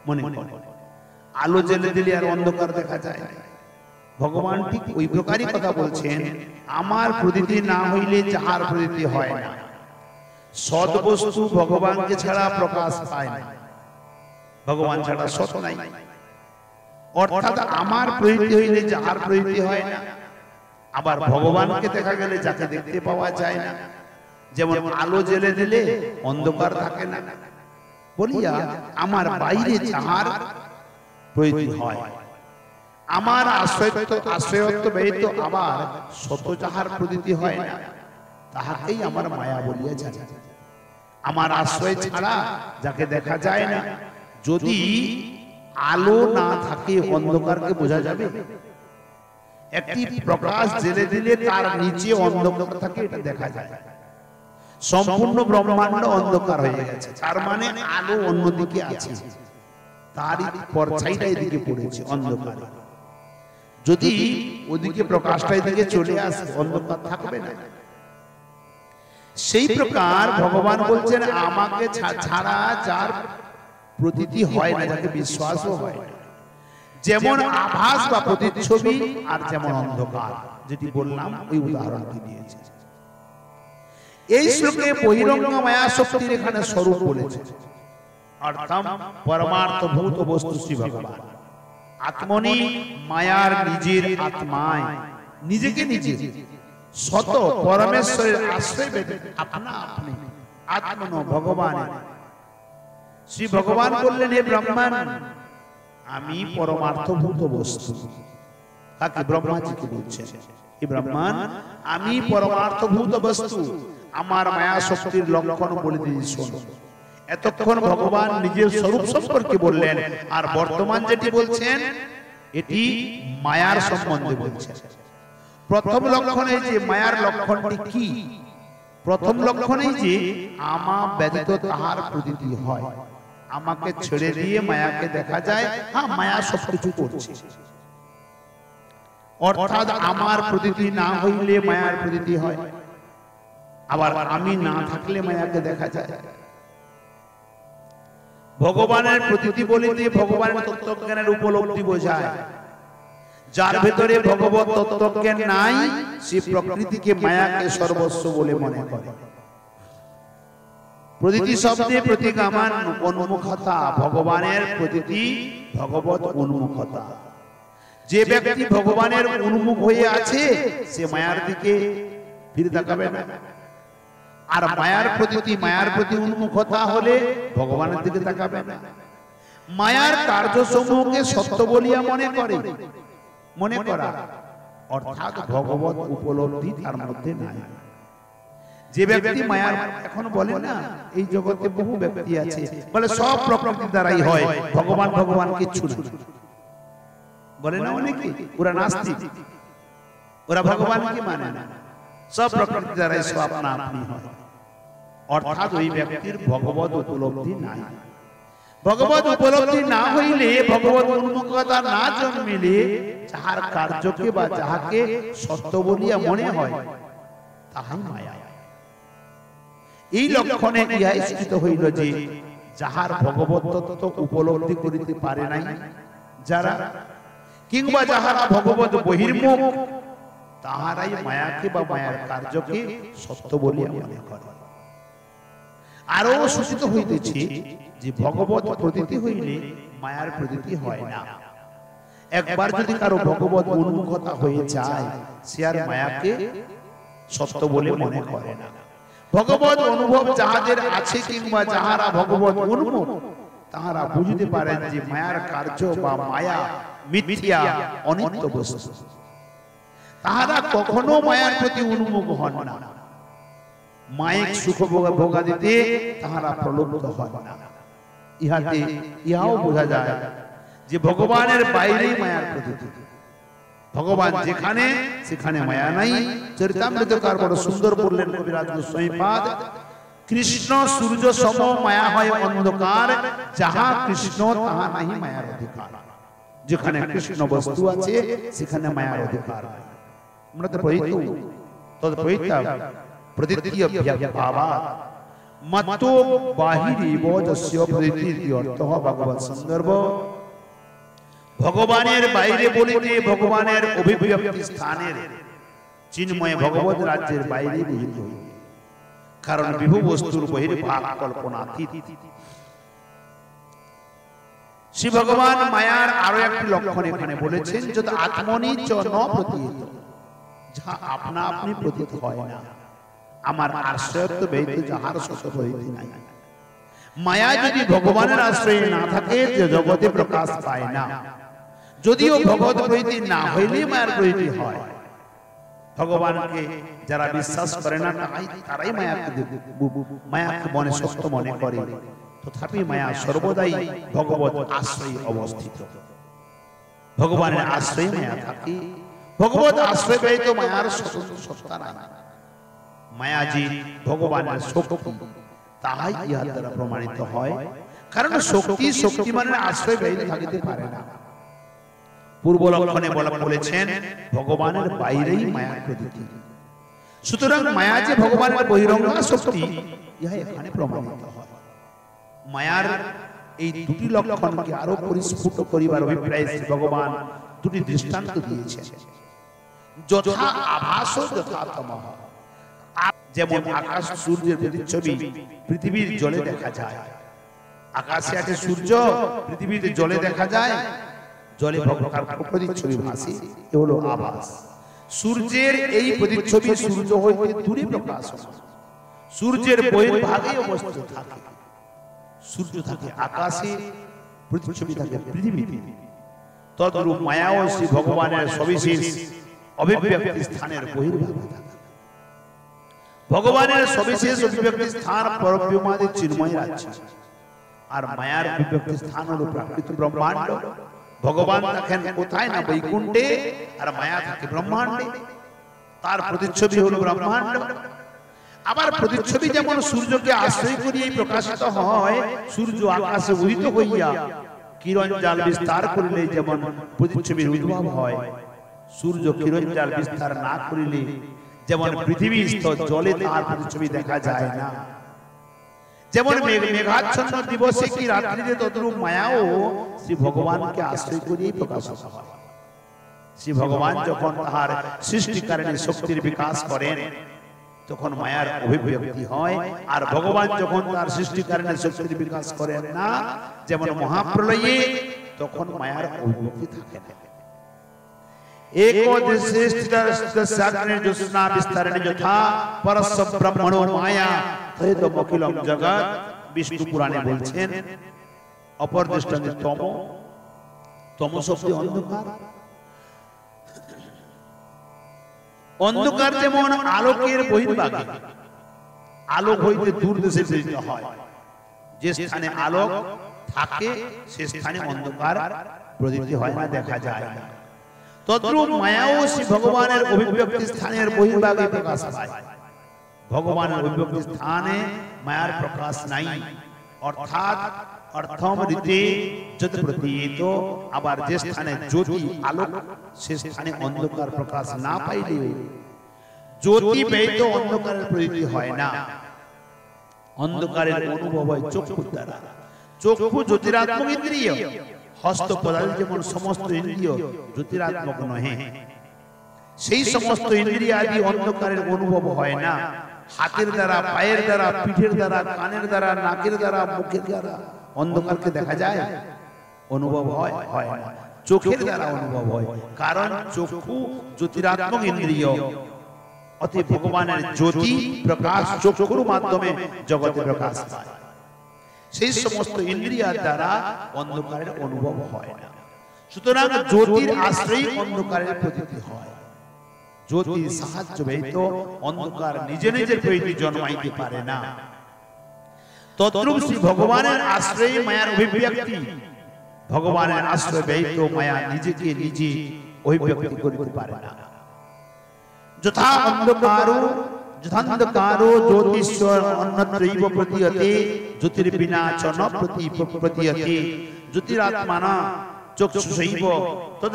মনে মনে আলো জ্বেলে দিলে আর অন্ধকার দেখা যায়, ভগবান ঠিক ওই প্রকারই কথা বলছেন, আমার প্রতীতি না হইলে যাহার প্রতীতি হয় না। সৎ বস্তু ভগবানকে ছাড়া প্রকাশ পায় না, ভগবান ছাড়া সৎ নাই। অর্থাৎ আমার প্রতীতি হইলে যাহার প্রতীতি হয় না। আবার ভগবানকে দেখা গেলে যাকে দেখতে পাওয়া যায় না, যেমন আলো জ্বেলে দিলে অন্ধকার থাকে না, বলিয়া আমার বাইরে যাহার প্রীতি হয়, আমার আশ্রয়ত্ব ব্যতীত আবার শত যাহার প্রতীতি হয় না, তাহাকেই আমার মায়া বলিয়া জানি। আমার আশ্রয় ছাড়া যাকে দেখা যায় না, যদি আলো না থাকে অন্ধকারকে বোঝা যাবে? একটি প্রকাশ জেলে দিলে তার নিচে অন্ধকার থাকে, এটা দেখা যায়। সম্পূর্ণ ব্রহ্মাণ্ড অন্ধকার হয়ে গেছে, তার মানে আলো অন্যদিকে আছে, তারই পরছাইটা এদিকে পড়েছে অন্ধকারে। যদি ওদিকে প্রকাশটা এদিকে চলে আসে, অন্ধকার থাকবে না। সেই প্রকার ভগবান বলছেন আমাকে ছাড়া যার প্রতীতি হয় না, যাকে বিশ্বাসও হয় না, যেমন আভাস বা প্রতিচ্ছবি আর যেমন অন্ধকার, যেটি বললাম ওই উদাহরণটি দিয়েছে। এই শ্লোকে বহিরঙ্গ মায়া শক্তির এখানে স্বরূপ বলেছে, অর্থাৎ পরমার্থভূত বস্তু শ্রী ভগবান। আত্মনি মায়ার নিজের আত্মায়, নিজেকে নিজে শত পরমেশ্বরের আশ্রয় পেতে আপনা আপনি আত্মন ভগবান। শ্রী ভগবান বললেন, হে ব্রহ্মাণ, আমি পরমার্থভূত বস্তু। কাকে? ব্রহ্মাজিকে বলছেন, হে ব্রহ্মাণ, আমি পরমার্থভূত বস্তু, আমার মায়া শক্তির লক্ষণ বলে দিয়ে শোনো। এতক্ষণ ভগবান নিজের স্বরূপ সম্পর্কে বললেন, আর বর্তমান যেটি বলছেন এটি মায়ার সম্বন্ধে বলছেন। প্রথম লক্ষণে যে মায়ার লক্ষণটি কি? প্রথম লক্ষণেই যে আমা ব্যতীত তাহার প্রতীতি হয়, আমাকে ছেড়ে দিয়ে মায়াকে দেখা যায়। হ্যাঁ, মায়া সবকিছু করছে, অর্থাৎ আমার প্রতীতি না হইলে মায়ার প্রতীতি হয়, আবার আমি না থাকলে মায়াকে দেখা যায়। ভগবানের প্রতীতি বলিতে ভগবানের তত্ত্বজ্ঞানের উপলব্ধি বোঝায়। যার ভেতরে ভগবত তত্ত্বজ্ঞান নাই, সে প্রকৃতিকে মায়াকে সর্বস্ব বলে মনে করে। প্রতীতি শব্দে প্রতিগামান উন্মুখতা, ভগবানের প্রতীতি ভগবত উন্মুখতা। যে ব্যক্তি ভগবানের উন্মুখ হয়ে আছে, সে মায়ার দিকে ফিরে তাকাবে না। আর মায়ার প্রতীতি, মায়ার প্রতি উন্মুখতা হলে ভগবানের দিকে তাকাবে না। মায়ার কার্যসমূহকে সত্য বলিয়া মনে করা, অর্থাৎ ভগবত উপলব্ধি তার মধ্যে নাই। যে ব্যক্তি মায়ার, এখন বলে না এই জগতে বহু ব্যক্তি আছে বলে সব প্রকৃতি দ্বারাই হয়, ভগবান ভগবান কিচ্ছু না, বলে না অনেকে। ওরা নাস্তিক, ওরা ভগবানকে মানে না, সব প্রকৃতি দ্বারাই সব আপনা আপনি হয়। অর্থাৎ ওই ব্যক্তির ভগবত উপলব্ধি নাই। ভগবত উপলব্ধি না হইলে, ভগবত উন্মুখতা না জন্মিলে, যাহার কার্যকে বা যাহাকে সত্য বলিয়া মনে হয় তাহাই মায়া। এই লক্ষণে ইহা স্ফীত হইল যে যাহার ভগবত তত্ত্ব উপলব্ধি করিতে পারে নাই যারা, কিংবা যাহারা ভগবত বহির্মুখ, তাহারাই মায়াকে বা মায়ার কার্যকে সত্য বলিয়া মনে করে। আরো সূচিত হইতেছে যে ভগবত প্রতীতি হইলে মায়ার প্রতীতি হয় না। একবার যদি কারো ভগবত উন্মুখতা হয়ে যায়, সে আর মায়াকে সত্য বলে মনে করে না। ভগবত অনুভব যাহাদের আছে, কিংবা যাহারা ভগবত উন্মুখ, তাহারা বুঝতে পারেন যে মায়ার কার্য বা মায়া মিথ্যা, অনিত্য বস্তু। তাহারা কখনো মায়ার প্রতি উন্মুখ হন না। মায়িক সুখ ভোগা দিতে তাহারা প্রলুব্ধ হন না। ইহাও বোঝা যায় যে ভগবানের বাইরেই মায়ার প্রতীতি। ভগবান যেখানে, সেখানে মায়া নাই। চরিতামৃতকার বড় সুন্দর বললেন কবিরাজ গোস্বামীপাদ, কৃষ্ণ সূর্য সম মায়া হয় অন্ধকার, যাহা কৃষ্ণ তাহা নাহি মায়ার অধিকার। যেখানে কৃষ্ণ বস্তু আছে সেখানে মায়ার অধিকার। আমরা তো প্রহিত তৎপ্রহিতাম প্রতীতীয় ভাবাৎ মাত্র বাহিরিব যস্য প্রতীতি অর্থঃ ভগবৎ সন্দর্ভ। ভগবানের বাইরে বলিতে ভগবানের অভিব্যক্তি স্থানের চিন্ময় ভগবত রাজ্যের বাইরে বুঝিতে হইবে, কারণ বিভু বস্তুর বহির্ভাগ কল্পনাতীত। শ্রী ভগবান মায়ার আরো একটি লক্ষণ এখানে বলেছেন, যত আত্মনি চ ন প্রতীত, যাহা আপনা আপনি প্রতীত হয় না, আমার আশ্রয়ত্ব ব্যতীত যাহার সত্য হইতে নাই। মায়া যদি ভগবানের আশ্রয়ে না থাকে জগতে প্রকাশ পায় না। যদিও ভগবত প্রীতি না হইলে মায়ার প্রীতি হয়। ভগবানকে যারা বিশ্বাস করে না তারাই মায়াকে মনে শক্ত মনে করে, তথাপি মায়া সর্বদাই ভগবত আশ্রয়ে অবস্থিত। ভগবানের আশ্রয়ে মায়া থাকে। ভগবত আশ্রয় ব্যতীত মায়ার স্বতন্ত্র সত্তা নাই। মায়া যে ভগবানের শক্তি তাহাই ইহার দ্বারা প্রমাণিত হয়। কারণ শক্তিমানের আশ্রয় ব্যতীত থাকিতে পারে না। পূর্ব লক্ষণে বলেছেন ভগবানের বাইরেই মায়ার প্রতীতি। সুতরাং মায়া যে ভগবানের বহিরঙ্গা শক্তি ইহা এখানে প্রমাণিত হয়। মায়ার এই দুটি লক্ষণকে আরো পরিস্ফুট করিবার অভিপ্রায়ে ভগবান দুটি দৃষ্টান্ত দিয়েছেন। যথা আভাস যথা তমঃ। যেমন আকাশ সূর্যের প্রতিচ্ছবি পৃথিবীর জলে দেখা যায়। আকাশে আছে সূর্য, পৃথিবীতে জলে দেখা যায়, জলে ভগবানের প্রতিচ্ছবি ভাসে, এ হলো আভাস। সূর্যের এই প্রতিচ্ছবি সূর্য হইতে দূরে প্রকাশ হয়। সূর্যের বহির্ভাগে অবস্থিত থাকে। সূর্য থাকে আকাশে, প্রতিচ্ছবি থাকে পৃথিবীতে। তদ্রূপ মায়াও শ্রী ভগবানের সবিশেষ অভিব্যক্তি স্থানের বহির্ভাগে থাকে। ভগবানের সবিশেষ অভিব্যক্তি স্থান পরব্রহ্মাদি চিন্ময় রাজ্য, আর মায়ার অভিব্যক্তি স্থান হলো প্রাকৃত ব্রহ্মাণ্ড। ভগবান থাকেন কোথায় না বৈকুণ্ঠে, আর মায়া থাকে ব্রহ্মাণ্ডে। তার প্রতিচ্ছবি হলো ব্রহ্মাণ্ড। আবার প্রতিচ্ছবি যেমন সূর্যকে আশ্রয় করিয়ে প্রকাশিত হয়, সূর্য আকাশে উদিত হইয়া কিরণ জাল বিস্তার করিলে যেমন প্রতিচ্ছবির উদ্ভব হয়, সূর্য কিরণ জাল বিস্তার না করিলে যেমন পৃথিবীস্থ জলে তার প্রতিচ্ছবি দেখা যায় না। যেমন মেঘাচ্ছন্ন দিবসে কি রাত্রিতে তদ্রূপ মায়াও শ্রী ভগবানকে আশ্রয় করিয়ে প্রকাশিত হয়। শ্রী ভগবান যখন তাহার সৃষ্টিকারিণী শক্তির বিকাশ করেন তখন মায়ার অভিব্যক্তি হয়, আর ভগবান যখন তার সৃষ্টিকারিণী শক্তির বিকাশ করেন না, যেমন মহাপ্রলয়ে, তখন মায়ার অভিব্যক্তি থাকে না। বিষ্ণু পুরাণে বলছেন অপর দৃষ্টান্ত তম শক্তি অন্ধকার। অন্ধকার যেমন আলোকের বহির্ভাগে, আলোক হইতে দূর দেশে প্রেরিত হয়। যে স্থানে আলোক থাকে সে স্থানে অন্ধকার প্রতীতি হয় না, দেখা যায় না। তদ্রূপ মায়াও শ্রী ভগবানের অভিব্যক্তি স্থানের বহির্ভাগে প্রকাশ পায়। ভগবানের অভিব্যক্তি স্থানে মায়ার প্রকাশ নাই। অর্থাৎ অর্থম রীতে যত প্রতীয়িত, আবার যে স্থানে জ্যোতি আলোক সে স্থানে অন্ধকার প্রকাশ না পাইলে জ্যোতি ব্যতীত অন্ধকারের প্রতীতি হয় না। অন্ধকারের অনুভব হয় চক্ষুর দ্বারা। চক্ষু জ্যোতিরাত্মক ইন্দ্রিয়। হস্ত পদার্থ যেমন সমস্ত ইন্দ্রিয় জ্যোতিরাত্মক নহে, সেই সমস্ত ইন্দ্রিয় আদি অন্ধকারের অনুভব হয় না। হাতের দ্বারা, পায়ের দ্বারা, পিঠের দ্বারা, কানের দ্বারা, নাকের দ্বারা, মুখের দ্বারা অন্ধকারকে দেখা যায়? অনুভব হয়? হয় না। চোখের দ্বারা অনুভব হয়, কারণ চক্ষু জ্যোতিরাত্মক ইন্দ্রিয়। অতএব ভগবানের জ্যোতি প্রকাশ চক্ষুর মাধ্যমে জগতে প্রকাশ পায়। সেই সমস্ত ইন্দ্রিয়ার দ্বারা অন্ধকারের অনুভব হয় না। সুতরাং জ্যোতির আশ্রয়ে অন্ধকারের প্রতীতি হয়। জ্যোতির সাহায্য ব্যতীত অন্ধকার নিজে নিজের প্রতীতি জন্মাইতে পারে না। তদ্রূপ শ্রী ভগবানের আশ্রয়ে মায়ার অভিব্যক্তি। ভগবানের আশ্রয় ব্যতীত মায়া নিজেকে নিজে অভিব্যক্তি করতে পারে না। যথা অন্ধকারো যথান্ধকারো জ্যোতিশ্বর অন্যত্রৈব প্রতীয়তে জ্যোতির্বিনা চ ন প্রতীয়তে জ্যোতিরাত্মানা চক্ষুষৈব তদ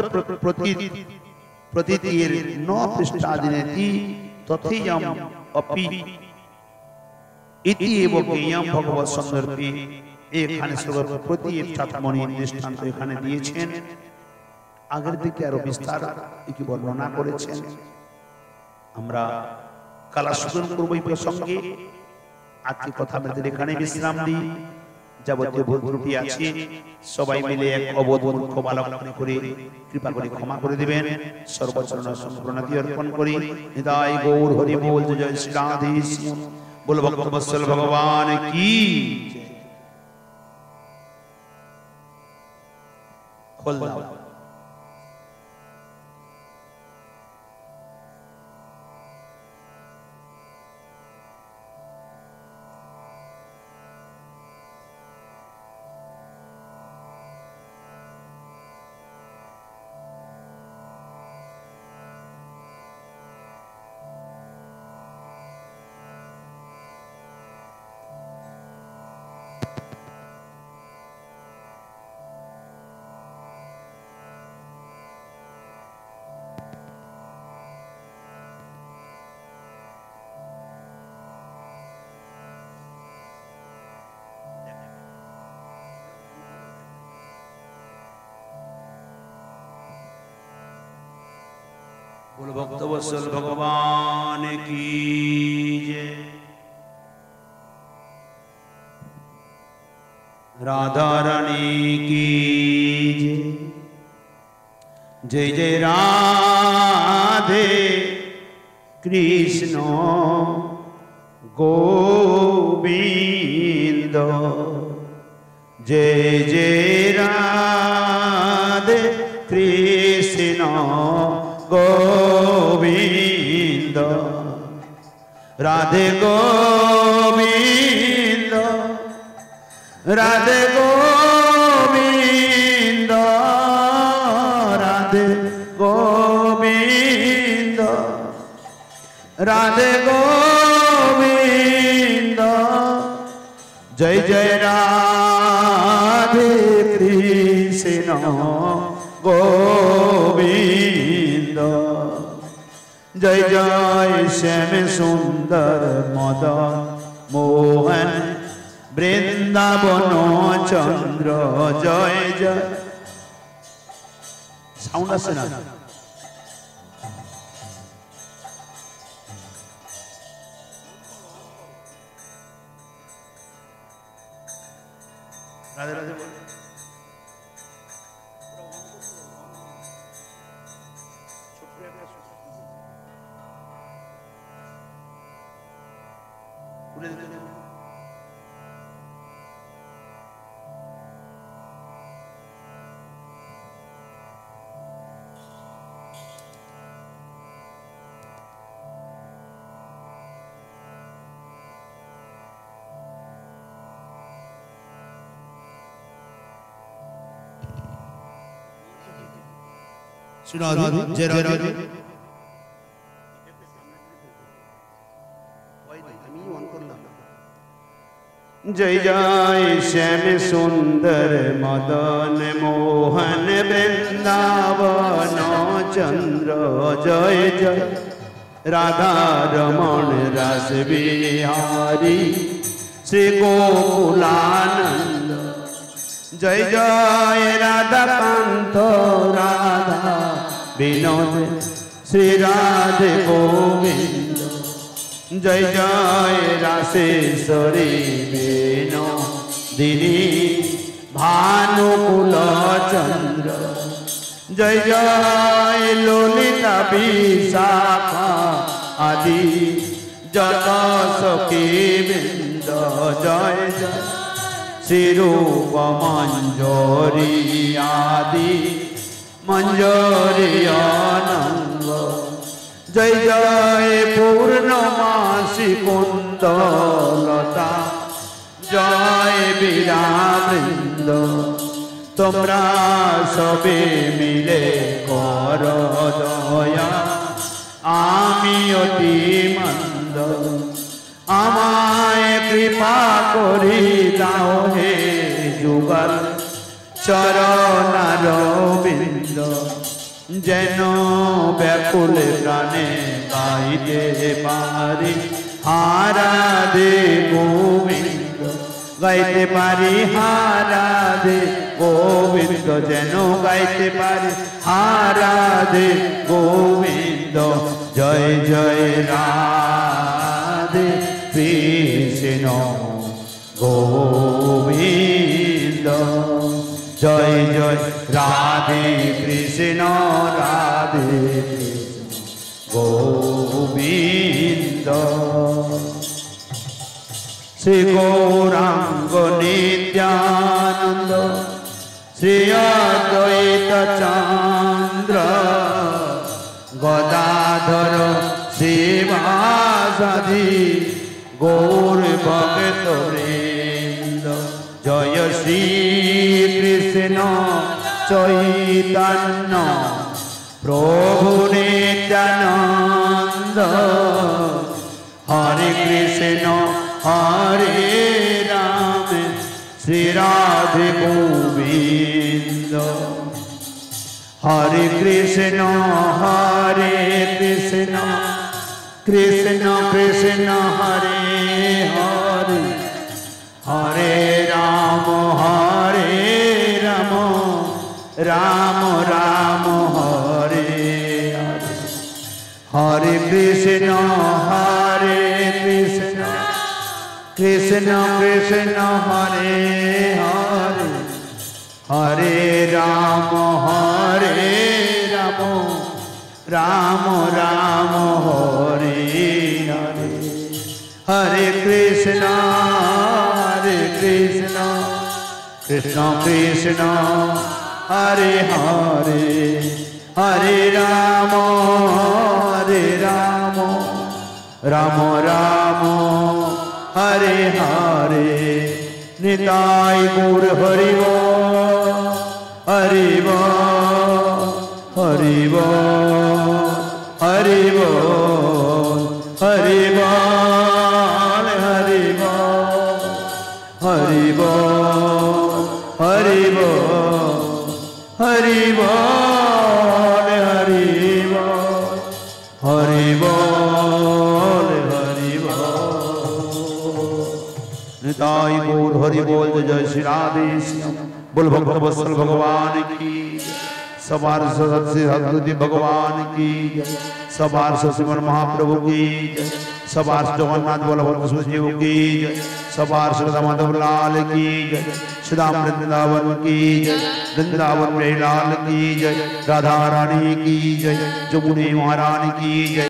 প্রতীতির ন পৃষ্ঠাদিনেতি তথেয়ম অপি ইতি এব জ্ঞেয়ম ভগবৎ সন্দর্ভে। এখানে প্রতীচ্ছাত্মনি দৃষ্টান্ত এখানে দিয়েছেন। আগের দিকে আরো বিস্তার কি বর্ণনা করেছেন। আমরা কালাসূচন করব এই প্রসঙ্গে। আজকে কথা আমাদের এখানে বিশ্রাম দিই। যাবতীয় ভুল ত্রুটি আছে সবাই মিলে এক অবোধ মূর্খ বালক মনে করে কৃপা করে ক্ষমা করে দিবেন। সর্বচরণ প্রণতি অর্পণ করি। নিতাই গৌর হরি বল। জয় শ্রী রাধে শ্যাম। बोल भक्त वत्सल भगवान की। खोल दाओ। बोल भक्तवत्सल भगवान की जय। राधा रानी की जय। जय जय राधे कृष्ण गोविंद। जय जय राधे कृष्ण गोविंद। राधे गोविंद राधे गोविंद राधे गोविंद राधे गोविंद। जय जय राधे कृष्ण गोविंद। जय जय श्याम सुंदर मदन मोहन वृंदावन चंद्र। जय जय साउंड आसे ना राधे राधे राधे जय राधे। जय जय श्याम सुंदर मदन मोहन वृंदावन चंद्र। जय जय राधा रमण रस बिहारी श्री गोकुलानंद। जय जय राधा कांत राधा विनोद श्री राधे गोविंद। जय जय रासेश्वरी विनोदिनी भानुकुल चंद्र। जय जय ललिता विशाखा आदि जत सखी बिंद। जय जय श्री रूप मंजरी आदि मंजरी आनंद। जय जय पूर्णमासी कुंदलता। जय बीरावृंद তোমরা সবে মিলে কর দয়া আমি অতি মন্দ আমায় কৃপা করি দাও হে যুগল চরণার বিন্দ যেন ব্যাকুল প্রাণে গাইতে পারি হারাধে গোবিন্দ গাইতে পারি হারাধে গোবিন্দ যেন গাইতে পারি হারাধে গোবিন্দ জয় জয় রাধে কৃষ্ণ গোবিন্দ জয় জয় রাধে কৃষ্ণ রাধে গোবিন্দ শ্রী গৌরাঙ্গ নিত্যানন্দ শ্রী অদ্বৈত चंद्र गदाधर शिवासादि गौर भक्तवृंद जय श्री कृष्ण चैतन्य प्रभु नित्यानंद हरे कृष्ण हरे राम श्री राधे गोविंद हरे कृष्ण कृष्ण कृष्ण हरे हरे हरे राम राम राम हरे हरे हरे कृष्ण कृष्ण कृष्ण हरे हरे हरे राम राम राम हरे हरे हरे कृष्ण कृष्ण कृष्ण हरे हरे हरे राम राम राम हरे हरे निताय गौर हरि बोल हरि बोल हरि बोल हरि बोल हरि बोल हरि बोल हरि बोल हरि बोल हरि बोल हरि बोल हरि बोल हरि बोल निताय गौर हरि बोल जय श्री राधे श्याम बोल भक्त वत्सल भगवान की सवार सदस्य भगवान की सवार सिमर महाप्रभु की सवार जगन्नाथ बलभद्र सुदेव की सवार श्रद्धा माधव लाल की श्याम वृंदावन की वृंदावन लाल की जय राधा रानी की जय जमुनी महारानी की जय।